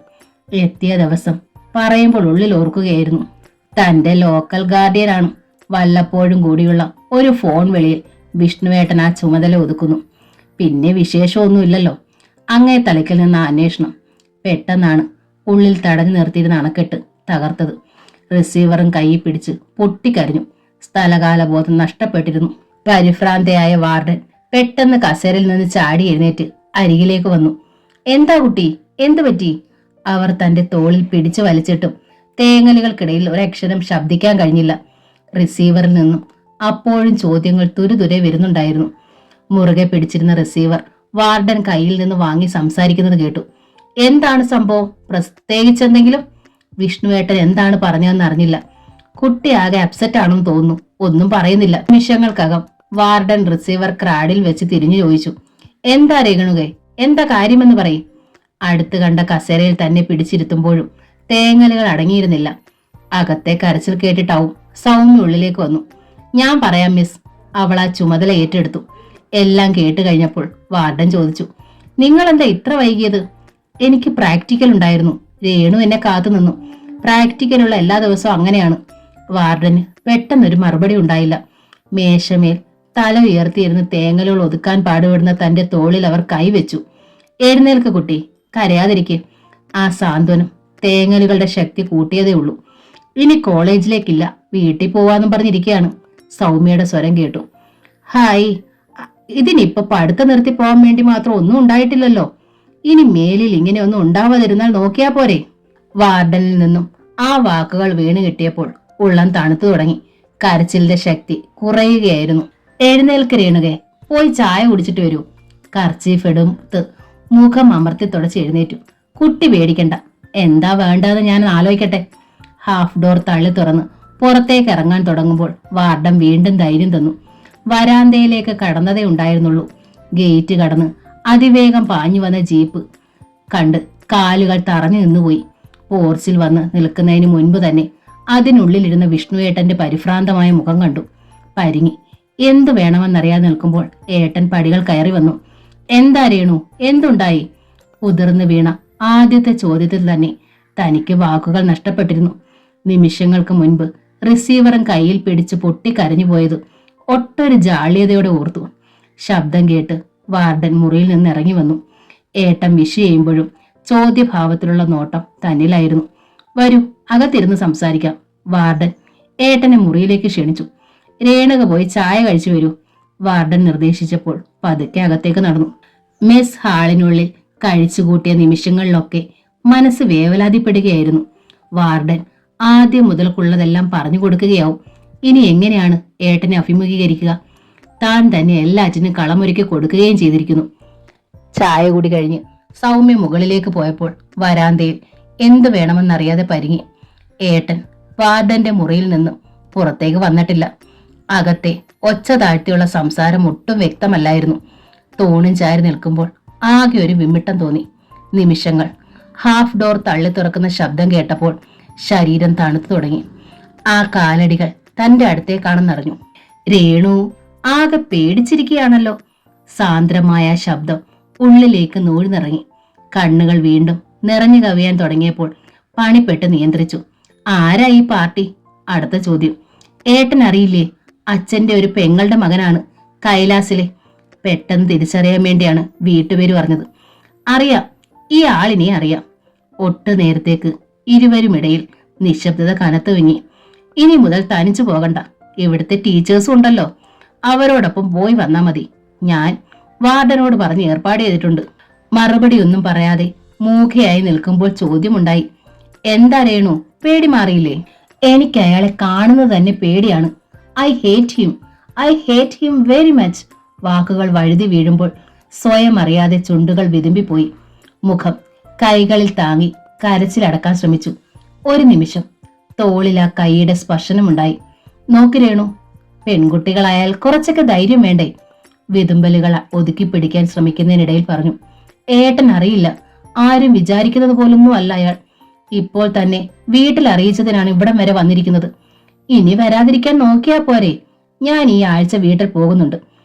എത്തിയ ദിവസം പറയുമ്പോൾ ഉള്ളിൽ ഓർക്കുകയായിരുന്നു. തന്റെ ലോക്കൽ ഗാർഡിയനാണ്. വല്ലപ്പോഴും കൂടിയുള്ള ഒരു ഫോൺ വിളിയിൽ വിഷ്ണുവേട്ടൻ ആ ചുമതല ഒതുക്കുന്നു. പിന്നെ വിശേഷമൊന്നുമില്ലല്ലോ. അങ്ങേ തലയ്ക്കിൽ നിന്ന് അന്വേഷണം. പെട്ടെന്നാണ് ഉള്ളിൽ തടഞ്ഞു നിർത്തിയിരുന്ന അണക്കെട്ട് തകർത്തത്. റിസീവറും കൈയിൽ പിടിച്ച് പൊട്ടിക്കരഞ്ഞു. സ്ഥലകാലബോധം നഷ്ടപ്പെട്ടിരുന്നു. പരിഭ്രാന്തയായ വാർഡൻ പെട്ടെന്ന് കസേരയിൽ നിന്ന് ചാടി എഴുന്നേറ്റ് അരികിലേക്ക് വന്നു. എന്താ കുട്ടി, എന്തു പറ്റി? അവർ തന്റെ തോളിൽ പിടിച്ചു വലിച്ചിട്ടും തേങ്ങലുകൾക്കിടയിൽ ഒരക്ഷരം ശബ്ദിക്കാൻ കഴിഞ്ഞില്ല. റിസീവറിൽ നിന്നും അപ്പോഴും ചോദ്യങ്ങൾ തുരുതുരെ വരുന്നുണ്ടായിരുന്നു. മുറുകെ പിടിച്ചിരുന്ന റിസീവർ വാർഡൻ കയ്യിൽ നിന്ന് വാങ്ങി സംസാരിക്കുന്നത് കേട്ടു. എന്താണ് സംഭവം? പ്രത്യേകിച്ചെന്തെങ്കിലും? വിഷ്ണുവേട്ടൻ എന്താണ് പറഞ്ഞതെന്ന് അറിഞ്ഞില്ല. കുട്ടി ആകെ അപ്സെറ്റ് ആണെന്ന് തോന്നുന്നു. ഒന്നും പറയുന്നില്ല. നിമിഷങ്ങൾക്കകം വാർഡൻ റിസീവർ ക്രാഡിൽ വെച്ച് തിരിഞ്ഞു ചോദിച്ചു. എന്താ രേണുകെ, എന്താ കാര്യമെന്ന് പറയും. അടുത്ത് കണ്ട കസേരയിൽ തന്നെ പിടിച്ചിരുത്തുമ്പോഴും തേങ്ങലുകൾ അടങ്ങിയിരുന്നില്ല. അകത്തെ കരച്ചിൽ കേട്ടിട്ടാവും സൗമ്യ ഉള്ളിലേക്ക് വന്നു. ഞാൻ പറയാം മിസ്. അവൾ ആ ചുമതല ഏറ്റെടുത്തു. എല്ലാം കേട്ട് കഴിഞ്ഞപ്പോൾ വാർഡൻ ചോദിച്ചു, നിങ്ങൾ എന്താ ഇത്ര വൈകിയത്? എനിക്ക് പ്രാക്ടിക്കൽ ഉണ്ടായിരുന്നു. രേണു എന്നെ കാത്തു നിന്നു. പ്രാക്ടിക്കലുള്ള എല്ലാ ദിവസവും അങ്ങനെയാണ്. വാർഡന് പെട്ടെന്നൊരു മറുപടി ഉണ്ടായില്ല. മേശമേൽ തല ഉയർത്തിയിരുന്ന് തേങ്ങലുകൾ ഒതുക്കാൻ പാടുപെടുന്ന തന്റെ തോളിൽ അവർ കൈവച്ചു. എഴുന്നേൽക്ക് കുട്ടി, കരയാതിരിക്കെ. ആ സാന്ത്വനം തേങ്ങലുകളുടെ ശക്തി കൂട്ടിയതേ ഉള്ളൂ. ഇനി കോളേജിലേക്കില്ല, വീട്ടിൽ പോവാന്നും പറഞ്ഞിരിക്കുകയാണ്. സൗമ്യയുടെ സ്വരം കേട്ടു. ഹായ്, ഇതിനിപ്പൊ പഠിത്തം നിർത്തി പോകാൻ വേണ്ടി മാത്രം ഒന്നും ഉണ്ടായിട്ടില്ലല്ലോ. ഇനി മേലിൽ ഇങ്ങനെയൊന്നും ഉണ്ടാവാതിരുന്നാൽ നോക്കിയാ പോരെ. വാർഡനിൽ നിന്നും ആ വാക്കുകൾ വീണ് കിട്ടിയപ്പോൾ ഉള്ളം തണുത്തു തുടങ്ങി. കരച്ചിലിന്റെ ശക്തി കുറയുകയായിരുന്നു. എഴുന്നേൽക്ക് രേണുകെ, പോയി ചായ കുടിച്ചിട്ട് വരൂ. കർച്ചീഫ് എടുത്ത് മുഖം അമർത്തി തുടച്ച് എഴുന്നേറ്റു. കുട്ടി പേടിക്കണ്ട. എന്താ വേണ്ടതെന്ന് ഞാൻ ആലോചിക്കട്ടെ. ഹാഫ് ഡോർ തള്ളി തുറന്ന് പുറത്തേക്ക് ഇറങ്ങാൻ തുടങ്ങുമ്പോൾ വാർഡൻ വീണ്ടും ധൈര്യം തന്നു. വരാന്തയിലേക്ക് കടന്നതേ ഉണ്ടായിരുന്നുള്ളൂ. ഗേറ്റ് കടന്ന് അതിവേഗം പാഞ്ഞു വന്ന ജീപ്പ് കണ്ട് കാലുകൾ തറഞ്ഞു നിന്നുപോയി. പോർച്ചിൽ വന്ന് നിൽക്കുന്നതിന് മുൻപ് തന്നെ അതിനുള്ളിലിരുന്ന വിഷ്ണുവേട്ടന്റെ പരിഭ്രാന്തമായ മുഖം കണ്ടു. പരിങ്ങി. എന്തു വേണമെന്നറിയാതെ നിൽക്കുമ്പോൾ ഏട്ടൻ പടികൾ കയറി വന്നു. എന്താ രേണു, എന്തുണ്ടായി? ഉതിർന്നു വീണ ആദ്യത്തെ ചോദ്യത്തിൽ തന്നെ തനിക്ക് വാക്കുകൾ നഷ്ടപ്പെട്ടിരുന്നു. നിമിഷങ്ങൾക്ക് മുൻപ് റിസീവറും കയ്യിൽ പിടിച്ച് പൊട്ടിക്കരഞ്ഞുപോയത് ഒട്ടൊരു ജാള്യതയോടെ ഓർത്തു. ശബ്ദം കേട്ട് വാർഡൻ മുറിയിൽ നിന്ന് ഇറങ്ങി വന്നു. ഏട്ടൻ വിഷ് ചെയ്യുമ്പോഴും ചോദ്യഭാവത്തിലുള്ള നോട്ടം തന്നിലായിരുന്നു. വരൂ, അകത്തിരുന്ന് സംസാരിക്കാം. വാർഡൻ ഏട്ടനെ മുറിയിലേക്ക് ക്ഷണിച്ചു. രേണുക പോയി ചായ കഴിച്ചു വരൂ. വാർഡൻ നിർദ്ദേശിച്ചപ്പോൾ പതുക്കെ അകത്തേക്ക് നടന്നു. മെസ് ഹാളിനുള്ളിൽ കഴിച്ചുകൂട്ടിയ നിമിഷങ്ങളിലൊക്കെ മനസ്സ് വേവലാതിപ്പെടുകയായിരുന്നു. വാർഡൻ ആദ്യം മുതൽക്കുള്ളതെല്ലാം പറഞ്ഞു കൊടുക്കുകയാവും. ഇനി എങ്ങനെയാണ് ഏട്ടനെ അഭിമുഖീകരിക്കുക? താൻ തന്നെ എല്ലാറ്റിനും കളമൊരുക്കി കൊടുക്കുകയും ചെയ്തിരിക്കുന്നു. ചായ കൂടി കഴിഞ്ഞ് സൗമ്യ മുകളിലേക്ക് പോയപ്പോൾ വരാന്തയിൽ എന്തു വേണമെന്നറിയാതെ പരിങ്ങി. ഏട്ടൻ വാർഡന്റെ മുറിയിൽ നിന്നും പുറത്തേക്ക് വന്നിട്ടില്ല. അകത്തെ ഒച്ച താഴ്ത്തിയുള്ള സംസാരം ഒട്ടും വ്യക്തമല്ലായിരുന്നു. തൂണും ചാരി നിൽക്കുമ്പോൾ ആകെ ഒരു വിമ്മിട്ടം തോന്നി. നിമിഷങ്ങൾ. ഹാഫ് ഡോർ തള്ളി തുറക്കുന്ന ശബ്ദം കേട്ടപ്പോൾ ശരീരം തണുത്തു തുടങ്ങി. ആ കാലടികൾ തന്റെ അടുത്തേക്കാണെന്നറിഞ്ഞു. രേണു ആകെ പേടിച്ചിരിക്കുകയാണല്ലോ. സാന്ദ്രമായ ശബ്ദം ഉള്ളിലേക്ക് നൂഴ്ന്നിറങ്ങി. കണ്ണുകൾ വീണ്ടും നിറഞ്ഞു കവിയാൻ തുടങ്ങിയപ്പോൾ പണിപ്പെട്ട് നിയന്ത്രിച്ചു. ആരാ ഈ പാർട്ടി? അടുത്ത ചോദ്യം. ഏട്ടൻ അറിയില്ലേ? അച്ഛന്റെ ഒരു പെങ്ങളുടെ മകനാണ്, കൈലാസിലെ. പെട്ടെന്ന് തിരിച്ചറിയാൻ വേണ്ടിയാണ് വീട്ടുപേര് പറഞ്ഞത്. അറിയാം, ഈ ആളിനെ അറിയാം. ഒട്ടു നേരത്തേക്ക് ഇരുവരുമിടയിൽ നിശബ്ദത കനത്തു വിങ്ങി. ഇനി മുതൽ തനിച്ചു പോകണ്ട, ഇവിടുത്തെ ടീച്ചേഴ്സും ഉണ്ടല്ലോ, അവരോടൊപ്പം പോയി വന്നാ മതി. ഞാൻ വാർഡനോട് പറഞ്ഞ് ഏർപ്പാട് ചെയ്തിട്ടുണ്ട്. മറുപടി ഒന്നും പറയാതെ മൂഖയായി നിൽക്കുമ്പോൾ ചോദ്യമുണ്ടായി. എന്താ രേണു, പേടി മാറിയില്ലേ? എനിക്ക് അയാളെ കാണുന്നത് തന്നെ പേടിയാണ്. I hate him very much. വാക്കുകൾ വഴുതി വീഴുമ്പോൾ സ്വയം അറിയാതെ ചുണ്ടുകൾ വിതുമ്പിപ്പോയി. മുഖം കൈകളിൽ താങ്ങി കരച്ചിലടക്കാൻ ശ്രമിച്ചു. ഒരു നിമിഷം തോളിൽ ആ കൈയുടെ സ്പർശനമുണ്ടായി. നോക്കി രേണു, പെൺകുട്ടികളായാൽ കുറച്ചൊക്കെ ധൈര്യം വേണ്ടേ? വിതുമ്പലുകൾ ഒതുക്കി പിടിക്കാൻ ശ്രമിക്കുന്നതിനിടയിൽ പറഞ്ഞു. ഏട്ടൻ അറിയില്ല, ആരും വിചാരിക്കുന്നത് പോലൊന്നും അല്ല അയാൾ. ഇപ്പോൾ തന്നെ വീട്ടിൽ അറിയിച്ചതിനാണ് ഇവിടം വരെ വന്നിരിക്കുന്നത്. ഇനി വരാതിരിക്കാൻ നോക്കിയാ പോരെ? ഞാൻ ഈ ആഴ്ച വീട്ടിൽ പോകുന്നുണ്ട്.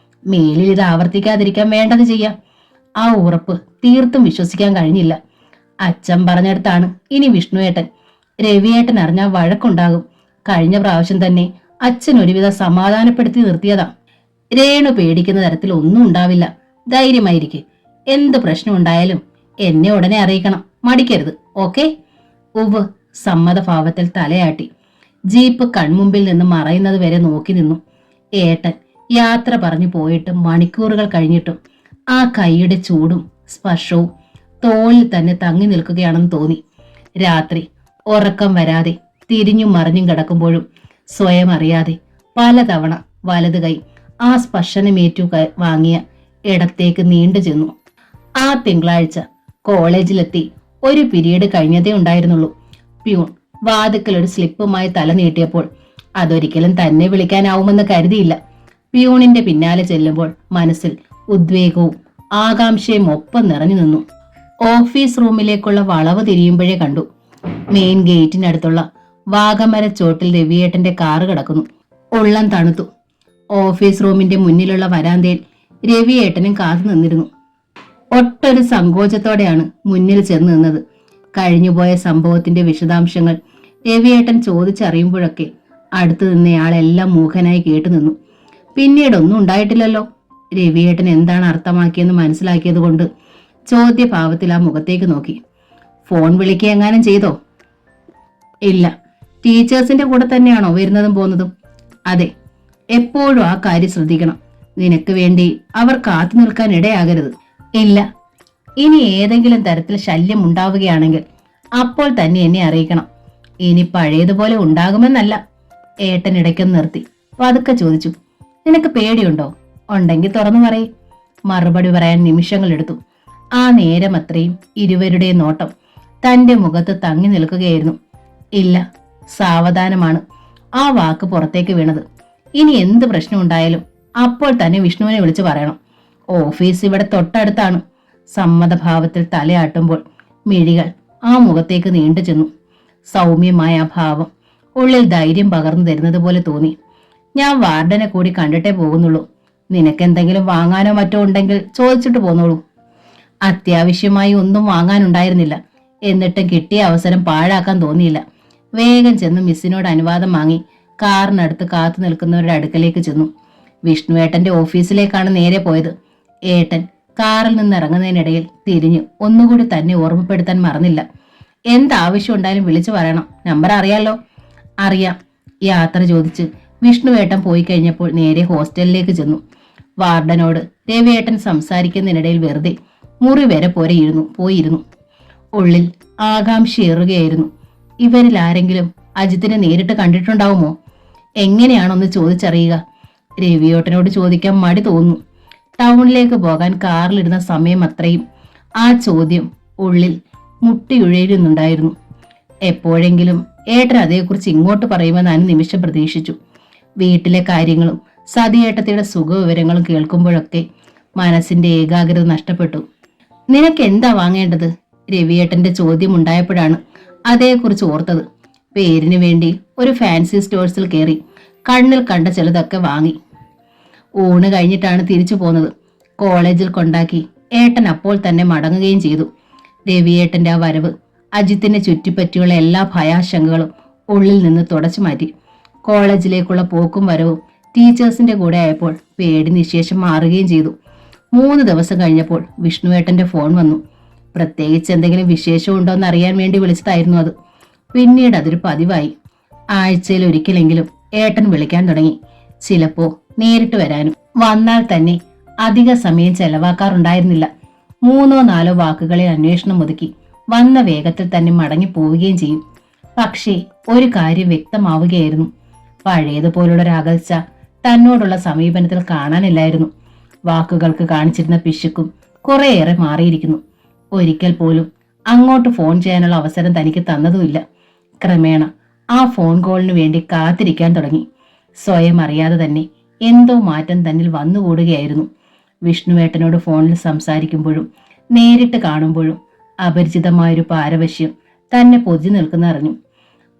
മേലിൽ ഇത് ആവർത്തിക്കാതിരിക്കാൻ വേണ്ടത് ചെയ്യാം. ആ ഉറപ്പ് തീർത്തും വിശ്വസിക്കാൻ കഴിഞ്ഞില്ല. അച്ഛൻ പറഞ്ഞെടുത്താണ് ഇനി വിഷ്ണുവേട്ടൻ. രവിയേട്ടൻ അറിഞ്ഞാൽ വഴക്കുണ്ടാകും. കഴിഞ്ഞ പ്രാവശ്യം തന്നെ അച്ഛൻ ഒരുവിധം സമാധാനപ്പെടുത്തി നിർത്തിയതാ. രേണു പേടിക്കുന്ന തരത്തിൽ ഒന്നും ഉണ്ടാവില്ല. ധൈര്യമായിരിക്കെ. എന്ത് പ്രശ്നം ഉണ്ടായാലും എന്നെ ഉടനെ അറിയിക്കണം, മടിക്കരുത്. ഓക്കെ? ഉവ് സമ്മതഭാവത്തിൽ തലയാട്ടി. ജീപ്പ് കൺമുമ്പിൽ നിന്ന് മറയുന്നത് വരെ നോക്കി നിന്നു. ഏട്ടൻ യാത്ര പറഞ്ഞു പോയിട്ട് മണിക്കൂറുകൾ കഴിഞ്ഞിട്ടും ആ കൈയുടെ ചൂടും സ്പർശവും തോളിൽ തന്നെ തങ്ങി നിൽക്കുകയാണെന്ന് തോന്നി. രാത്രി ഉറക്കം വരാതെ തിരിഞ്ഞും മറിഞ്ഞും കിടക്കുമ്പോഴും സ്വയം അറിയാതെ പലതവണ വലത് കൈ ആ സ്പർശനമേറ്റു വാങ്ങിയ ഇടത്തേക്ക് നീണ്ടു ചെന്നു. ആ തിങ്കളാഴ്ച കോളേജിലെത്തി ഒരു പീരീഡ് കഴിഞ്ഞതേ ഉണ്ടായിരുന്നുള്ളൂ. പ്യൂൺ വാതുക്കൽ ഒരു സ്ലിപ്പുമായി തല നീട്ടിയപ്പോൾ അതൊരിക്കലും തന്നെ വിളിക്കാനാവുമെന്ന് കരുതിയില്ല. പ്യൂണിന്റെ പിന്നാലെ ചെല്ലുമ്പോൾ മനസ്സിൽ ഉദ്വേഗവും ആകാംക്ഷയും ഒപ്പം നിറഞ്ഞു നിന്നു. ഓഫീസ് റൂമിലേക്കുള്ള വളവ് തിരിയുമ്പോഴേ കണ്ടു മെയിൻ ഗേറ്റിനടുത്തുള്ള വാഗമരച്ചോട്ടിൽ രവിയേട്ടന്റെ കാറ് കിടക്കുന്നു. ഉള്ളം തണുത്തു. ഓഫീസ് റൂമിന്റെ മുന്നിലുള്ള വരാന്തയിൽ രവിയേട്ടനും കാത്തു നിന്നിരുന്നു. ഒട്ടൊരു സങ്കോചത്തോടെയാണ് മുന്നിൽ ചെന്ന് നിന്നത്. കഴിഞ്ഞുപോയ സംഭവത്തിന്റെ വിശദാംശങ്ങൾ രവിയേട്ടൻ ചോദിച്ചറിയുമ്പോഴൊക്കെ അടുത്തു നിന്നയാളെല്ലാം മൂഖനായി കേട്ടു നിന്നു. പിന്നീടൊന്നും ഉണ്ടായിട്ടില്ലല്ലോ. രവിയേട്ടൻ എന്താണ് അർത്ഥമാക്കിയെന്ന് മനസ്സിലാക്കിയത് കൊണ്ട് ചോദ്യഭാവത്തിൽ ആ മുഖത്തേക്ക് നോക്കി. ഫോൺ വിളിക്കുക എങ്ങാനും ചെയ്തോ? ഇല്ല. ടീച്ചേഴ്സിന്റെ കൂടെ തന്നെയാണോ വരുന്നതും പോകുന്നതും? അതെ. എപ്പോഴും ആ കാര്യം ശ്രദ്ധിക്കണം. നിനക്ക് വേണ്ടി അവർ കാത്തു നിൽക്കാൻ ഇടയാകരുത്. ഇല്ല. ഇനി ഏതെങ്കിലും തരത്തിൽ ശല്യം ഉണ്ടാവുകയാണെങ്കിൽ അപ്പോൾ തന്നെ എന്നെ അറിയിക്കണം. ഇനി പഴയതുപോലെ ഉണ്ടാകുമെന്നല്ല. ഏട്ടൻ ഇടയ്ക്കൊന്ന് നിർത്തി പതുക്കെ ചോദിച്ചു. നിനക്ക് പേടിയുണ്ടോ? ഉണ്ടെങ്കിൽ തുറന്നു പറയേ. മറുപടി പറയാൻ നിമിഷങ്ങൾ എടുത്തു. ആ നേരം അത്രയും ഇരുവരുടെയും നോട്ടം തന്റെ മുഖത്ത് തങ്ങി നിൽക്കുകയായിരുന്നു. ഇല്ല. സാവധാനമാണ് ആ വാക്ക് പുറത്തേക്ക് വീണത്. ഇനി എന്ത് പ്രശ്നം ഉണ്ടായാലും അപ്പോൾ തന്നെ വിഷ്ണുവിനെ വിളിച്ചു പറയണം. ഓഫീസ് ഇവിടെ തൊട്ടടുത്താണ്. സമ്മതഭാവത്തിൽ തലയാട്ടുമ്പോൾ മിഴികൾ ആ മുഖത്തേക്ക് നീണ്ടു ചെന്നു. സൗമ്യമായ ആ ഭാവം ഉള്ളിൽ ധൈര്യം പകർന്നു തരുന്നത് പോലെ തോന്നി. ഞാൻ വാർഡനെ കൂടി കണ്ടിട്ടേ പോകുന്നുള്ളൂ. നിനക്കെന്തെങ്കിലും വാങ്ങാനോ മറ്റോ ഉണ്ടെങ്കിൽ ചോദിച്ചിട്ട് പോന്നോളൂ. അത്യാവശ്യമായി ഒന്നും വാങ്ങാനുണ്ടായിരുന്നില്ല. എന്നിട്ടും കിട്ടിയ അവസരം പാഴാക്കാൻ തോന്നിയില്ല. വേഗം ചെന്ന് മിസ്സിനോട് അനുവാദം വാങ്ങി കാറിനടുത്ത് കാത്തു നിൽക്കുന്നവരുടെ അടുക്കലേക്ക് ചെന്നു. വിഷ്ണുവേട്ടന്റെ ഓഫീസിലേക്കാണ് നേരെ പോയത്. ഏട്ടൻ കാറിൽ നിന്ന് ഇറങ്ങുന്നതിനിടയിൽ തിരിഞ്ഞ് ഒന്നുകൂടി തന്നെ ഓർമ്മപ്പെടുത്താൻ മറന്നില്ല. എന്താവശ്യം ഉണ്ടായാലും വിളിച്ചു പറയണം. നമ്പർ അറിയാലോ? അറിയാം. യാത്ര ചോദിച്ച് വിഷ്ണുവേട്ടൻ പോയി കഴിഞ്ഞപ്പോൾ നേരെ ഹോസ്റ്റലിലേക്ക് ചെന്നു. വാർഡനോട് രവിയേട്ടൻ സംസാരിക്കുന്നതിനിടയിൽ വെറുതെ മുറി വരെ പോയിരുന്നു. ഉള്ളിൽ ആകാംക്ഷയേറുകയായിരുന്നു. ഇവരിൽ ആരെങ്കിലും അജിത്തിനെ നേരിട്ട് കണ്ടിട്ടുണ്ടാവുമോ? എങ്ങനെയാണൊന്ന് ചോദിച്ചറിയുക? രവിയേട്ടനോട് ചോദിക്കാൻ മടി തോന്നുന്നു. ടൗണിലേക്ക് പോകാൻ കാറിലിരുന്ന സമയം അത്രയും ആ ചോദ്യം ഉള്ളിൽ മുട്ടിയുഴയുന്നുണ്ടായിരുന്നു. എപ്പോഴെങ്കിലും ഏട്ടൻ അതേക്കുറിച്ച് ഇങ്ങോട്ട് പറയുമെന്ന് നിമിഷം പ്രതീക്ഷിച്ചു. വീട്ടിലെ കാര്യങ്ങളും സതിയേട്ടത്തിയുടെ സുഖവിവരങ്ങളും കേൾക്കുമ്പോഴൊക്കെ മനസ്സിന്റെ ഏകാഗ്രത നഷ്ടപ്പെട്ടു. നിനക്ക് എന്താ വാങ്ങേണ്ടത്? രവിയേട്ടന്റെ ചോദ്യം ഉണ്ടായപ്പോഴാണ് അതേക്കുറിച്ച് ഓർത്തത്. പേരിന് വേണ്ടി ഒരു ഫാൻസി സ്റ്റോഴ്സിൽ കയറി കണ്ണിൽ കണ്ട ചിലതൊക്കെ വാങ്ങി. ഊണ് കഴിഞ്ഞിട്ടാണ് തിരിച്ചു പോന്നത്. കോളേജിൽ കൊണ്ടാക്കി ഏട്ടൻ അപ്പോൾ തന്നെ മടങ്ങുകയും ചെയ്തു. രവിയേട്ടന്റെ ആ വരവ് അജിത്തിനെ ചുറ്റിപ്പറ്റിയുള്ള എല്ലാ ഭയാശങ്കകളും ഉള്ളിൽ നിന്ന് തുടച്ചു മാറ്റി. കോളേജിലേക്കുള്ള പോക്കും വരവും ടീച്ചേഴ്സിന്റെ കൂടെ ആയപ്പോൾ പേടി നിശേഷം മാറുകയും ചെയ്തു. 3 ദിവസം കഴിഞ്ഞപ്പോൾ വിഷ്ണുവേട്ടന്റെ ഫോൺ വന്നു. പ്രത്യേകിച്ച് എന്തെങ്കിലും വിശേഷമുണ്ടോ എന്ന് അറിയാൻ വേണ്ടി വിളിച്ചതായിരുന്നു അത്. പിന്നീട് അതൊരു പതിവായി. ആഴ്ചയിൽ ഒരിക്കലെങ്കിലും ഏട്ടൻ വിളിക്കാൻ തുടങ്ങി. ചിലപ്പോ നേരിട്ട് വരാനും. വന്നാൽ തന്നെ അധിക സമയം ചെലവാക്കാറുണ്ടായിരുന്നില്ല. 3-4 വാക്കുകളിൽ അന്വേഷണം ഒതുക്കി വന്ന വേഗത്തിൽ തന്നെ മടങ്ങി പോവുകയും ചെയ്യും. പക്ഷേ ഒരു കാര്യം വ്യക്തമാവുകയായിരുന്നു. പഴയതുപോലുള്ളൊരു അകൽച്ച തന്നോടുള്ള സമീപനത്തിൽ കാണാനില്ലായിരുന്നു. വാക്കുകൾക്ക് കാണിച്ചിരുന്ന പിശുക്കും കുറേയേറെ മാറിയിരിക്കുന്നു. ഒരിക്കൽ പോലും അങ്ങോട്ട് ഫോൺ ചെയ്യാനുള്ള അവസരം തനിക്ക് തന്നതുമില്ല. ക്രമേണ ആ ഫോൺ കോളിനു വേണ്ടി കാത്തിരിക്കാൻ തുടങ്ങി. സ്വയം അറിയാതെ തന്നെ എന്തോ മാറ്റം തന്നിൽ വന്നുകൂടുകയായിരുന്നു. വിഷ്ണുവേട്ടനോട് ഫോണിൽ സംസാരിക്കുമ്പോഴും നേരിട്ട് കാണുമ്പോഴും അപരിചിതമായൊരു പാരവശ്യം തന്നെ പൊതി നിൽക്കുന്നറിഞ്ഞു.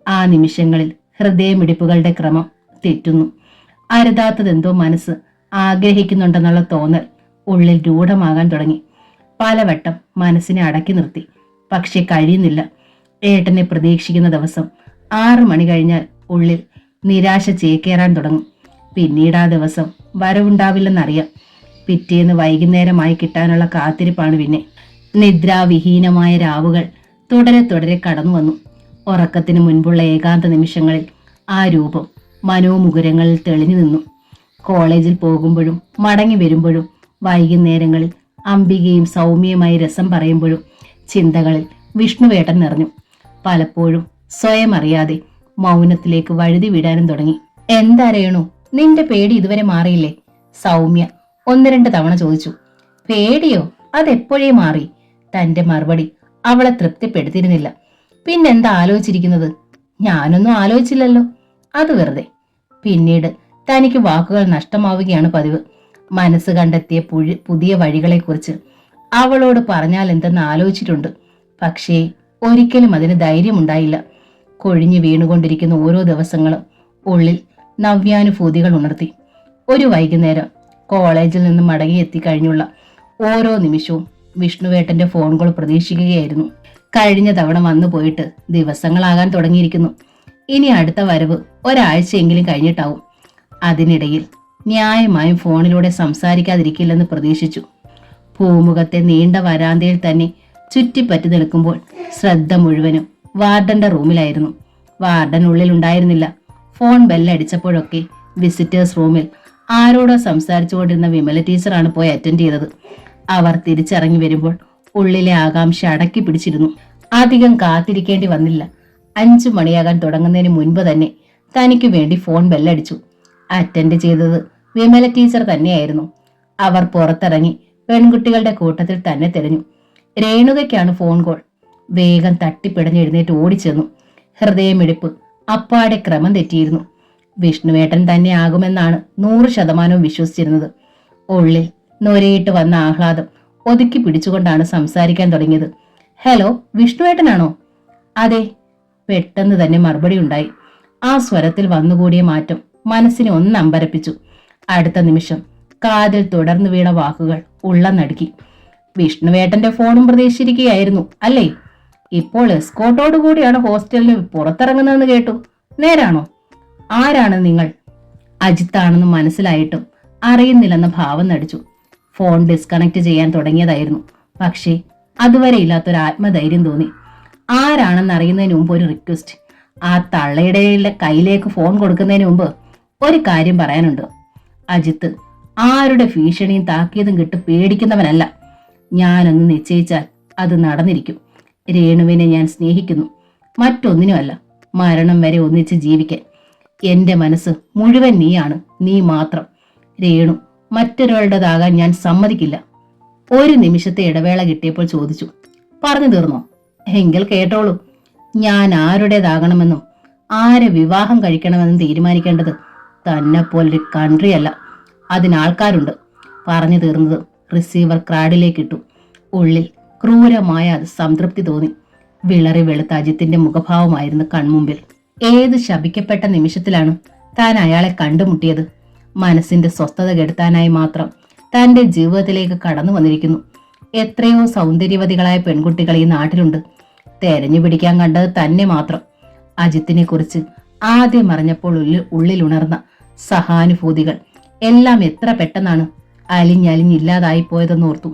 ആ നിമിഷങ്ങളിൽ ഹൃദയമിടിപ്പുകളുടെ ക്രമം തെറ്റുന്നു. അരുതാത്തതെന്തോ മനസ്സ് ആഗ്രഹിക്കുന്നുണ്ടെന്നുള്ള തോന്നൽ ഉള്ളിൽ രൂഢമാകാൻ തുടങ്ങി. പലവട്ടം മനസ്സിനെ അടക്കി നിർത്തി. പക്ഷെ കഴിയുന്നില്ല. ഏട്ടനെ പ്രതീക്ഷിക്കുന്ന ദിവസം 6 മണി കഴിഞ്ഞാൽ ഉള്ളിൽ നിരാശ ചേക്കേറാൻ തുടങ്ങും. പിന്നീട് ആ ദിവസം വരവുണ്ടാവില്ലെന്നറിയാം. പിറ്റേന്ന് വൈകുന്നേരമായി കിട്ടാനുള്ള കാത്തിരിപ്പാണ് പിന്നെ. നിദ്രാവിഹീനമായ രാവുകൾ തുടരെ തുടരെ കടന്നു വന്നു. ഉറക്കത്തിന് മുൻപുള്ള ഏകാന്ത നിമിഷങ്ങളിൽ ആ രൂപം മനോമുകുരങ്ങളിൽ തെളിഞ്ഞു നിന്നു. കോളേജിൽ പോകുമ്പോഴും മടങ്ങി വരുമ്പോഴും വൈകുന്നേരങ്ങളിൽ അംബികയും സൗമ്യമായി രസം പറയുമ്പോഴും ചിന്തകളിൽ വിഷ്ണുവേട്ടൻ നിറഞ്ഞു. പലപ്പോഴും സ്വയം അറിയാതെ മൗനത്തിലേക്ക് വഴുതി വിടാനും തുടങ്ങി. എന്തറിയണു, നിന്റെ പേടി ഇതുവരെ മാറിയില്ലേ? സൗമ്യ 1-2 തവണ ചോദിച്ചു. പേടിയോ? അതെപ്പോഴേ മാറി. തന്റെ മറുപടി അവളെ തൃപ്തിപ്പെടുത്തിയിരുന്നില്ല. പിന്നെന്താ ആലോചിച്ചിരിക്കുന്നത്? ഞാനൊന്നും ആലോചിച്ചില്ലല്ലോ. അത് വെറുതെ. പിന്നീട് തനിക്ക് വാക്കുകൾ നഷ്ടമാവുകയാണ് പതിവ്. മനസ്സ് കണ്ടെത്തിയ പുതിയ വഴികളെക്കുറിച്ച് അവളോട് പറഞ്ഞാൽ എന്തെന്ന് ആലോചിച്ചിട്ടുണ്ട്. പക്ഷേ ഒരിക്കലും അതിന് ധൈര്യമുണ്ടായില്ല. കൊഴിഞ്ഞു വീണുകൊണ്ടിരിക്കുന്ന ഓരോ ദിവസങ്ങളും ഉള്ളിൽ നവ്യാനുഭൂതികൾ ഉണർത്തി. ഒരു വൈകുന്നേരം കോളേജിൽ നിന്ന് മടങ്ങിയെത്തി കഴിഞ്ഞുള്ള ഓരോ നിമിഷവും വിഷ്ണുവേട്ടന്റെ ഫോൺ കോൾ പ്രതീക്ഷിക്കുകയായിരുന്നു. കഴിഞ്ഞ തവണ വന്നു പോയിട്ട് ദിവസങ്ങളാകാൻ തുടങ്ങിയിരിക്കുന്നു. ഇനി അടുത്ത വരവ് ഒരാഴ്ചയെങ്കിലും കഴിഞ്ഞിട്ടാവും. അതിനിടയിൽ ന്യായമായും ഫോണിലൂടെ സംസാരിക്കാതിരിക്കില്ലെന്ന് പ്രതീക്ഷിച്ചു. പൂമുഖത്തെ നീണ്ട വരാന്തയിൽ തന്നെ ചുറ്റിപ്പറ്റി നിൽക്കുമ്പോൾ ശ്രദ്ധ മുഴുവനും വാർഡന്റെ റൂമിലായിരുന്നു. വാർഡൻ ഉള്ളിലുണ്ടായിരുന്നില്ല. ഫോൺ ബെല്ലടിച്ചപ്പോഴൊക്കെ വിസിറ്റേഴ്സ് റൂമിൽ ആരോടോ സംസാരിച്ചുകൊണ്ടിരുന്ന വിമല ടീച്ചറാണ് പോയി അറ്റൻഡ് ചെയ്തത്. അവർ തിരിച്ചിറങ്ങി വരുമ്പോൾ ഉള്ളിലെ ആകാംക്ഷ അടക്കി പിടിച്ചിരുന്നു. അധികം കാത്തിരിക്കേണ്ടി വന്നില്ല. 5 മണിയാകാൻ തുടങ്ങുന്നതിന് മുൻപ് തന്നെ തനിക്ക് വേണ്ടി ഫോൺ ബെല്ലടിച്ചു. അറ്റൻഡ് ചെയ്തത് വിമല ടീച്ചർ തന്നെയായിരുന്നു. അവർ പുറത്തിറങ്ങി പെൺകുട്ടികളുടെ കൂട്ടത്തിൽ തന്നെ തിരഞ്ഞു. രേണുകയ്ക്കാണ് ഫോൺ കോൾ. വേഗം തട്ടിപ്പിടഞ്ഞെഴുന്നേറ്റ് ഓടിച്ചെന്നു. ഹൃദയമിടിപ്പ് അപ്പാടെ ക്രമം തെറ്റിയിരുന്നു. വിഷ്ണുവേട്ടൻ തന്നെ ആകുമെന്നാണ് 100% വിശ്വസിച്ചിരുന്നത്. ഉള്ളിൽ നൊരയിട്ട് വന്ന ആഹ്ലാദം ഒതുക്കി പിടിച്ചുകൊണ്ടാണ് സംസാരിക്കാൻ തുടങ്ങിയത്. ഹലോ, വിഷ്ണുവേട്ടനാണോ? അതെ. പെട്ടെന്ന് തന്നെ മറുപടി ഉണ്ടായി. ആ സ്വരത്തിൽ വന്നുകൂടിയ മാറ്റം മനസ്സിനെ ഒന്നമ്പരപ്പിച്ചു. അടുത്ത നിമിഷം കാതിൽ തുടർന്നു വീണ വാക്കുകൾ ഉള്ളം നടുക്കി. വിഷ്ണുവേട്ടന്റെ ഫോണും പ്രതീക്ഷിച്ചിരിക്കുകയായിരുന്നു അല്ലേ? ഇപ്പോൾ എസ്കോട്ടോടു കൂടിയാണ് ഹോസ്റ്റലിന് പുറത്തിറങ്ങുന്നതെന്ന് കേട്ടു. നേരാണോ? ആരാണ് നിങ്ങൾ? അജിത്താണെന്ന് മനസ്സിലായിട്ടും അറിയുന്നില്ലെന്ന ഭാവം നടിച്ചു. ഫോൺ ഡിസ്കണക്ട് ചെയ്യാൻ തുടങ്ങിയതായിരുന്നു. പക്ഷേ അതുവരെ ഇല്ലാത്തൊരു ആത്മധൈര്യം തോന്നി. ആരാണെന്ന് അറിയുന്നതിന് മുമ്പ് ഒരു റിക്വസ്റ്റ്. ആ തള്ളയുടെ കയ്യിലേക്ക് ഫോൺ കൊടുക്കുന്നതിന് മുമ്പ് ഒരു കാര്യം പറയാനുണ്ട്. അജിത്ത് ആരുടെ ഭീഷണിയും താക്കീതും കിട്ട് പേടിക്കുന്നവനല്ല. ഞാനൊന്ന് നിശ്ചയിച്ചാൽ അത് നടന്നിരിക്കും. രേണുവിനെ ഞാൻ സ്നേഹിക്കുന്നു, മറ്റൊന്നിനുമല്ല. മരണം വരെ ഒന്നിച്ച് ജീവിക്കാൻ. എന്റെ മനസ്സ് മുഴുവൻ നീയാണ്, നീ മാത്രം. രേണു മറ്റൊരാളുടേതാകാൻ ഞാൻ സമ്മതിക്കില്ല. ഒരു നിമിഷത്തെ ഇടവേള കിട്ടിയപ്പോൾ ചോദിച്ചു, പറഞ്ഞു തീർന്നോ? എങ്കിൽ കേട്ടോളൂ. ഞാൻ ആരുടേതാകണമെന്നും ആരെ വിവാഹം കഴിക്കണമെന്നും തീരുമാനിക്കേണ്ടത് തന്നെപ്പോലൊരു കൺട്രിയല്ല, അതിനാൾക്കാരുണ്ട്. പറഞ്ഞു തീർന്നത് റിസീവർ ക്രാഡിലേക്കിട്ടു. ഉള്ളിൽ ക്രൂരമായ സംതൃപ്തി തോന്നി. വിളറി വെളുത്ത അജിത്തിന്റെ മുഖഭാവമായിരുന്നു കൺമുമ്പിൽ. ഏത് ശപിക്കപ്പെട്ട നിമിഷത്തിലാണ് താൻ അയാളെ കണ്ടുമുട്ടിയത്? മനസ്സിന്റെ സ്വസ്ഥത കെടുത്താനായി മാത്രം തന്റെ ജീവിതത്തിലേക്ക് കടന്നു വന്നിരിക്കുന്നു. എത്രയോ സൗന്ദര്യവതികളായ പെൺകുട്ടികൾ ഈ നാട്ടിലുണ്ട്. തെരഞ്ഞു പിടിക്കാൻ കണ്ടത് തന്നെ മാത്രം. അജിത്തിനെ കുറിച്ച് ആദ്യം അറിഞ്ഞപ്പോൾ ഉള്ളിലുണർന്ന സഹാനുഭൂതികൾ എല്ലാം എത്ര പെട്ടെന്നാണ് അലിഞ്ഞലിഞ്ഞില്ലാതായി പോയതെന്നോർത്തു.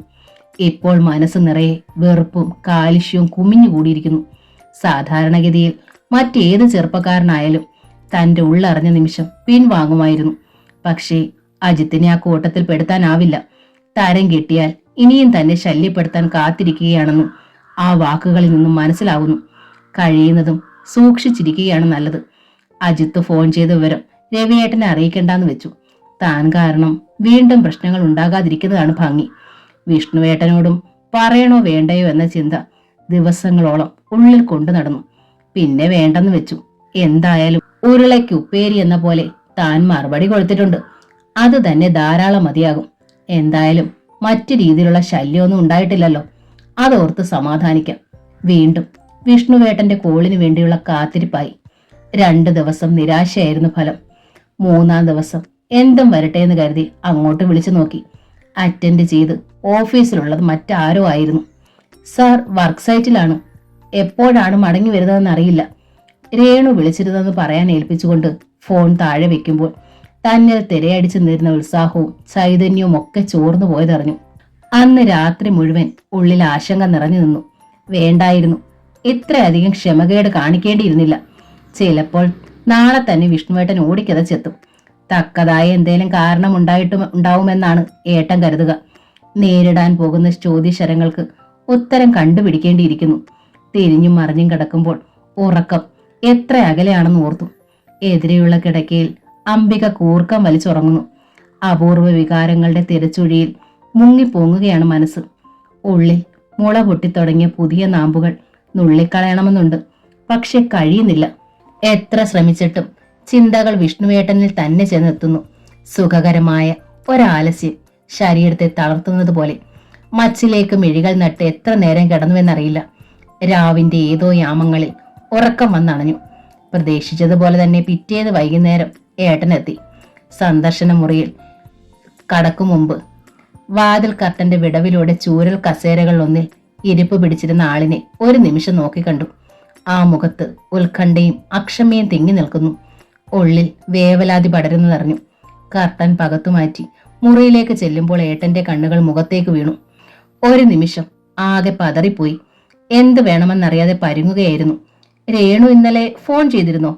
ഇപ്പോൾ മനസ്സ് നിറയെ വെറുപ്പും കാലുഷ്യവും കുമിഞ്ഞുകൂടിയിരിക്കുന്നു. സാധാരണഗതിയിൽ മറ്റേത് ചെറുപ്പക്കാരനായാലും തന്റെ ഉള്ളറിഞ്ഞ നിമിഷം പിൻവാങ്ങുമായിരുന്നു. പക്ഷേ അജിത്തിനെ ആ കൂട്ടത്തിൽ പെടുത്താനാവില്ല. തരം കിട്ടിയാൽ ഇനിയും തന്നെ ശല്യപ്പെടുത്താൻ കാത്തിരിക്കുകയാണെന്ന് ആ വാക്കുകളിൽ നിന്നും മനസ്സിലാവുന്നു. കഴിയുന്നതും സൂക്ഷിച്ചിരിക്കുകയാണ് നല്ലത്. അജിത്ത് ഫോൺ ചെയ്ത വിവരം രവിയേട്ടനെ അറിയിക്കേണ്ടെന്ന് വെച്ചു. താൻ കാരണം വീണ്ടും പ്രശ്നങ്ങൾ ഉണ്ടാകാതിരിക്കുന്നതാണ് ഭംഗി. വിഷ്ണുവേട്ടനോടും പറയണോ വേണ്ടയോ എന്ന ചിന്ത ദിവസങ്ങളോളം ഉള്ളിൽ കൊണ്ടു നടന്നു. പിന്നെ വേണ്ടെന്ന് വെച്ചു. എന്തായാലും ഉരുളയ്ക്ക് ഉപ്പേരി എന്ന പോലെ താൻ മറുപടി കൊടുത്തിട്ടുണ്ട്. അത് തന്നെ ധാരാളം മതിയാകും. എന്തായാലും മറ്റു രീതിയിലുള്ള ശല്യമൊന്നും ഉണ്ടായിട്ടില്ലല്ലോ, അതോർത്ത് സമാധാനിക്കാം. വീണ്ടും വിഷ്ണുവേട്ടന്റെ കോളിന് വേണ്ടിയുള്ള കാത്തിരിപ്പായി. 2 ദിവസം നിരാശയായിരുന്നു ഫലം. 3-ാം ദിവസം എന്തും വരട്ടെ എന്ന് കരുതി അങ്ങോട്ട് വിളിച്ചു നോക്കി. അറ്റൻഡ് ചെയ്ത് ഓഫീസിലുള്ളത് മറ്റാരോ ആയിരുന്നു. സാർ വർക്ക് സൈറ്റിലാണ്, എപ്പോഴാണ് മടങ്ങി വരുന്നതെന്ന് അറിയില്ല. രേണു വിളിച്ചിരുന്നെന്ന് പറയാൻ ഏൽപ്പിച്ചുകൊണ്ട് ഫോൺ താഴെ വെക്കുമ്പോൾ തന്നിൽ തിരയടിച്ചു നിന്നിരുന്ന ഉത്സാഹവും ചൈതന്യവും ഒക്കെ ചോർന്നു പോയതറിഞ്ഞു. അന്ന് രാത്രി മുഴുവൻ ഉള്ളിൽ ആശങ്ക നിറഞ്ഞു നിന്നു. വേണ്ടായിരുന്നു, ഇത്രയധികം ക്ഷമകേട് കാണിക്കേണ്ടിയിരുന്നില്ല. ചിലപ്പോൾ നാളെ തന്നെ വിഷ്ണുവേട്ടൻ ഓടിക്കിതച്ചെത്തും. തക്കതായ എന്തേലും കാരണം ഉണ്ടാവുമെന്നാണ് ഏട്ടൻ കരുതുക. നേരിടാൻ പോകുന്ന ചോദ്യശരങ്ങൾക്ക് ഉത്തരം കണ്ടുപിടിക്കേണ്ടിയിരിക്കുന്നു. തിരിഞ്ഞും മറിഞ്ഞും കിടക്കുമ്പോൾ ഉറക്കം എത്ര അകലെയാണെന്ന് ഓർത്തു. എതിരെയുള്ള കിടക്കയിൽ അംബിക കൂർക്കം വലിച്ചുറങ്ങുന്നു. അപൂർവ വികാരങ്ങളുടെ തിരച്ചുഴിയിൽ മുങ്ങിപ്പോങ്ങുകയാണ് മനസ്സ്. ഉള്ളിൽ മുള പൊട്ടിത്തുടങ്ങിയ പുതിയ നാമ്പുകൾ നുള്ളിക്കളയണമെന്നുണ്ട്, പക്ഷെ കഴിയുന്നില്ല. എത്ര ശ്രമിച്ചിട്ടും ചിന്തകൾ വിഷ്ണുവേട്ടനിൽ തന്നെ ചെന്നെത്തുന്നു. സുഖകരമായ ഒരാലസ്യം ശരീരത്തെ തളർത്തുന്നത് പോലെ. മച്ചിലേക്ക് മിഴികൾ നട്ട് എത്ര നേരം കിടന്നുവെന്നറിയില്ല. രാവിന്റെ ഏതോ യാമങ്ങളിൽ ഉറക്കം വന്നണഞ്ഞു. പ്രതീക്ഷിച്ചതുപോലെ തന്നെ പിറ്റേന്ന് വൈകുന്നേരം ഏട്ടനെത്തി. സന്ദർശന മുറിയിൽ കടക്കും മുമ്പ് വാതിൽ കർട്ടന്റെ വിടവിലൂടെ ചൂരൽ കസേരകൾ ഒന്നിൽ ഇരിപ്പ് പിടിച്ചിരുന്ന ആളിനെ ഒരു നിമിഷം നോക്കിക്കണ്ടു. ആ മുഖത്ത് ഉത്കണ്ഠയും അക്ഷമയും തിങ്ങി നിൽക്കുന്നു. ഉള്ളിൽ വേവലാതി പടരുന്നതറിഞ്ഞു. കർട്ടൻ പകത്തുമാറ്റി മുറിയിലേക്ക് ചെല്ലുമ്പോൾ ഏട്ടന്റെ കണ്ണുകൾ മുഖത്തേക്ക് വീണു. ഒരു നിമിഷം ആകെ പതറിപ്പോയി. എന്ത് വേണമെന്നറിയാതെ പരുങ്ങുകയായിരുന്നു. രേണു ഇന്നലെ ഫോൺ ചെയ്തിരുന്നോ?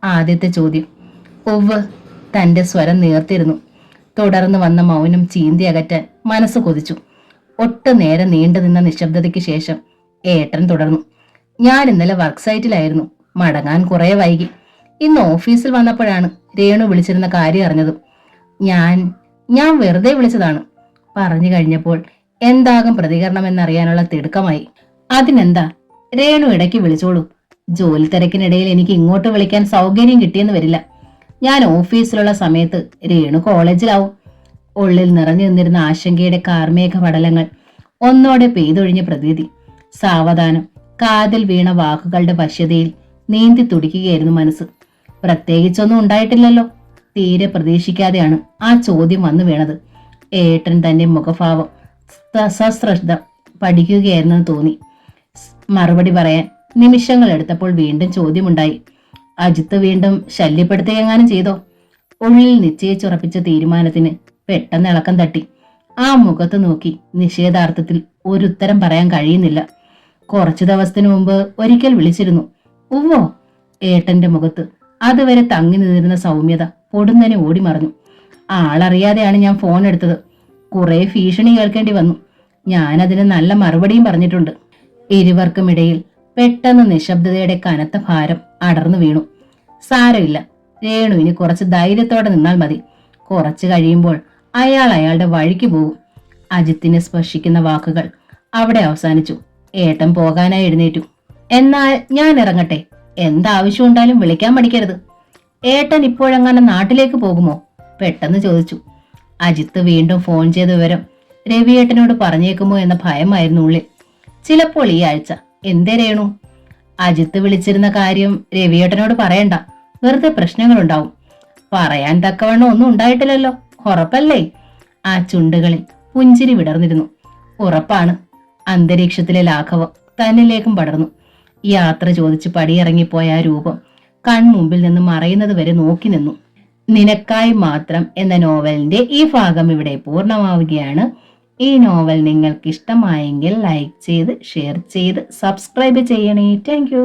ആദ്യത്തെ ചോദ്യം. ഒവ്. തന്റെ സ്വരം നേർത്തിരുന്നു. തുടർന്ന് വന്ന മൗനം ചീന്തി അകറ്റാൻ മനസ്സ് കൊതിച്ചു. ഒട്ടു നേരം നീണ്ടു നിന്ന നിശബ്ദതയ്ക്ക് ശേഷം ഏട്ടൻ തുടർന്നു. ഞാൻ ഇന്നലെ വർക്ക് സൈറ്റിലായിരുന്നു, മടങ്ങാൻ കുറെ വൈകി. ഇന്ന് ഓഫീസിൽ വന്നപ്പോഴാണ് രേണു വിളിച്ചിരുന്ന കാര്യം അറിഞ്ഞതും. ഞാൻ വെറുതെ വിളിച്ചതാണ്. പറഞ്ഞു കഴിഞ്ഞപ്പോൾ എന്താകും പ്രതികരണമെന്നറിയാനുള്ള തിടുക്കമായി. അതിനെന്താ, രേണു ഇടയ്ക്ക് വിളിച്ചോളൂ. ജോലി തിരക്കിനിടയിൽ എനിക്ക് ഇങ്ങോട്ട് വിളിക്കാൻ സൗകര്യം കിട്ടിയെന്ന് വരില്ല. ഞാൻ ഓഫീസിലുള്ള സമയത്ത് രേണു കോളേജിലാവും. ഉള്ളിൽ നിറഞ്ഞു നിന്നിരുന്ന ആശങ്കയുടെ കാർമേഘ പടലങ്ങൾ ഒന്നോടെ പെയ്തൊഴിഞ്ഞ പ്രതീതി. സാവധാനം കാതിൽ വീണ വാക്കുകളുടെ വശ്യതയിൽ നീന്തി തുടിക്കുകയായിരുന്നു മനസ്സ്. പ്രത്യേകിച്ചൊന്നും ഉണ്ടായിട്ടില്ലല്ലോ. തീരെ പ്രതീക്ഷിക്കാതെയാണ് ആ ചോദ്യം വന്നു വീണത്. ഏട്ടൻ തന്റെ മുഖഭാവം സശ്രദ്ധ പഠിക്കുകയായിരുന്നെന്ന് തോന്നി. മറുപടി പറയാൻ നിമിഷങ്ങൾ എടുത്തപ്പോൾ വീണ്ടും ചോദ്യമുണ്ടായി. അജിത്ത് വീണ്ടും ശല്യപ്പെടുത്തുകയെങ്ങാനും ചെയ്തോ? ഉള്ളിൽ നിശ്ചയിച്ചുറപ്പിച്ച തീരുമാനത്തിന് പെട്ടെന്ന് ഇളക്കം തട്ടി. ആ മുഖത്ത് നോക്കി നിഷേധാർത്ഥത്തിൽ ഒരു ഉത്തരം പറയാൻ കഴിയുന്നില്ല. കുറച്ചു ദിവസത്തിനു മുമ്പ് ഒരിക്കൽ വിളിച്ചിരുന്നു. ഉവ്വോ. ഏട്ടന്റെ മുഖത്ത് അതുവരെ തങ്ങി നിന്നിരുന്ന സൗമ്യത പൊടുന്നനെ ഓടിമറഞ്ഞു. ആളറിയാതെയാണ് ഞാൻ ഫോൺ എടുത്തത്. കുറെ ഭീഷണി കേൾക്കേണ്ടി വന്നു. ഞാനതിന് നല്ല മറുപടിയും പറഞ്ഞിട്ടുണ്ട്. ഇരുവർക്കുമിടയിൽ പെട്ടെന്ന് നിശബ്ദതയുടെ കനത്ത ഭാരം അടർന്നു വീണു. സാരമില്ല, രേണുവിന് കുറച്ച് ധൈര്യത്തോടെ നിന്നാൽ മതി. കുറച്ചു കഴിയുമ്പോൾ അയാൾ അയാളുടെ വഴിക്ക് പോകും. അജിത്തിനെ സ്പർശിക്കുന്ന വാക്കുകൾ അവിടെ അവസാനിച്ചു. ഏട്ടൻ പോകാനായി എഴുന്നേറ്റു. എന്നാൽ ഞാൻ ഇറങ്ങട്ടെ. എന്താവശ്യം ഉണ്ടായാലും വിളിക്കാൻ മടിക്കരുത്. ഏട്ടൻ ഇപ്പോഴെങ്ങനെ നാട്ടിലേക്ക് പോകുമോ? പെട്ടെന്ന് ചോദിച്ചു. അജിത്ത് വീണ്ടും ഫോൺ ചെയ്ത വിവരം രവിയേട്ടനോട് പറഞ്ഞേക്കുമോ എന്ന ഭയമായിരുന്നു ഉള്ളിൽ. ചിലപ്പോൾ ഈ ആഴ്ച. എന്തേ രേണു? അജിത്ത് വിളിച്ചിരുന്ന കാര്യം രവിയേട്ടനോട് പറയണ്ട, വെറുതെ പ്രശ്നങ്ങളുണ്ടാവും. പറയാൻ തക്കവണ്ണം ഒന്നും ഉണ്ടായിട്ടില്ലല്ലോ, ഉറപ്പല്ലേ? ആ ചുണ്ടുകളിൽ പുഞ്ചിരി വിടർന്നിരുന്നു. ഉറപ്പാണ്. അന്തരീക്ഷത്തിലെ ലാഘവം തന്നിലേക്കും പടർന്നു. യാത്ര ചോദിച്ച് പടിയിറങ്ങിപ്പോയ ആ രൂപം കൺമുമ്പിൽ നിന്ന് മറയുന്നത് വരെ നോക്കി നിന്നു. നിനക്കായി മാത്രം എന്ന നോവലിന്റെ ഈ ഭാഗം ഇവിടെ പൂർണ്ണമാവുകയാണ്. ഈ നോവൽ നിങ്ങൾക്ക് ഇഷ്ടമായെങ്കിൽ ലൈക്ക് ചെയ്ത് ഷെയർ ചെയ്ത് സബ്സ്ക്രൈബ് ചെയ്യണേ. താങ്ക്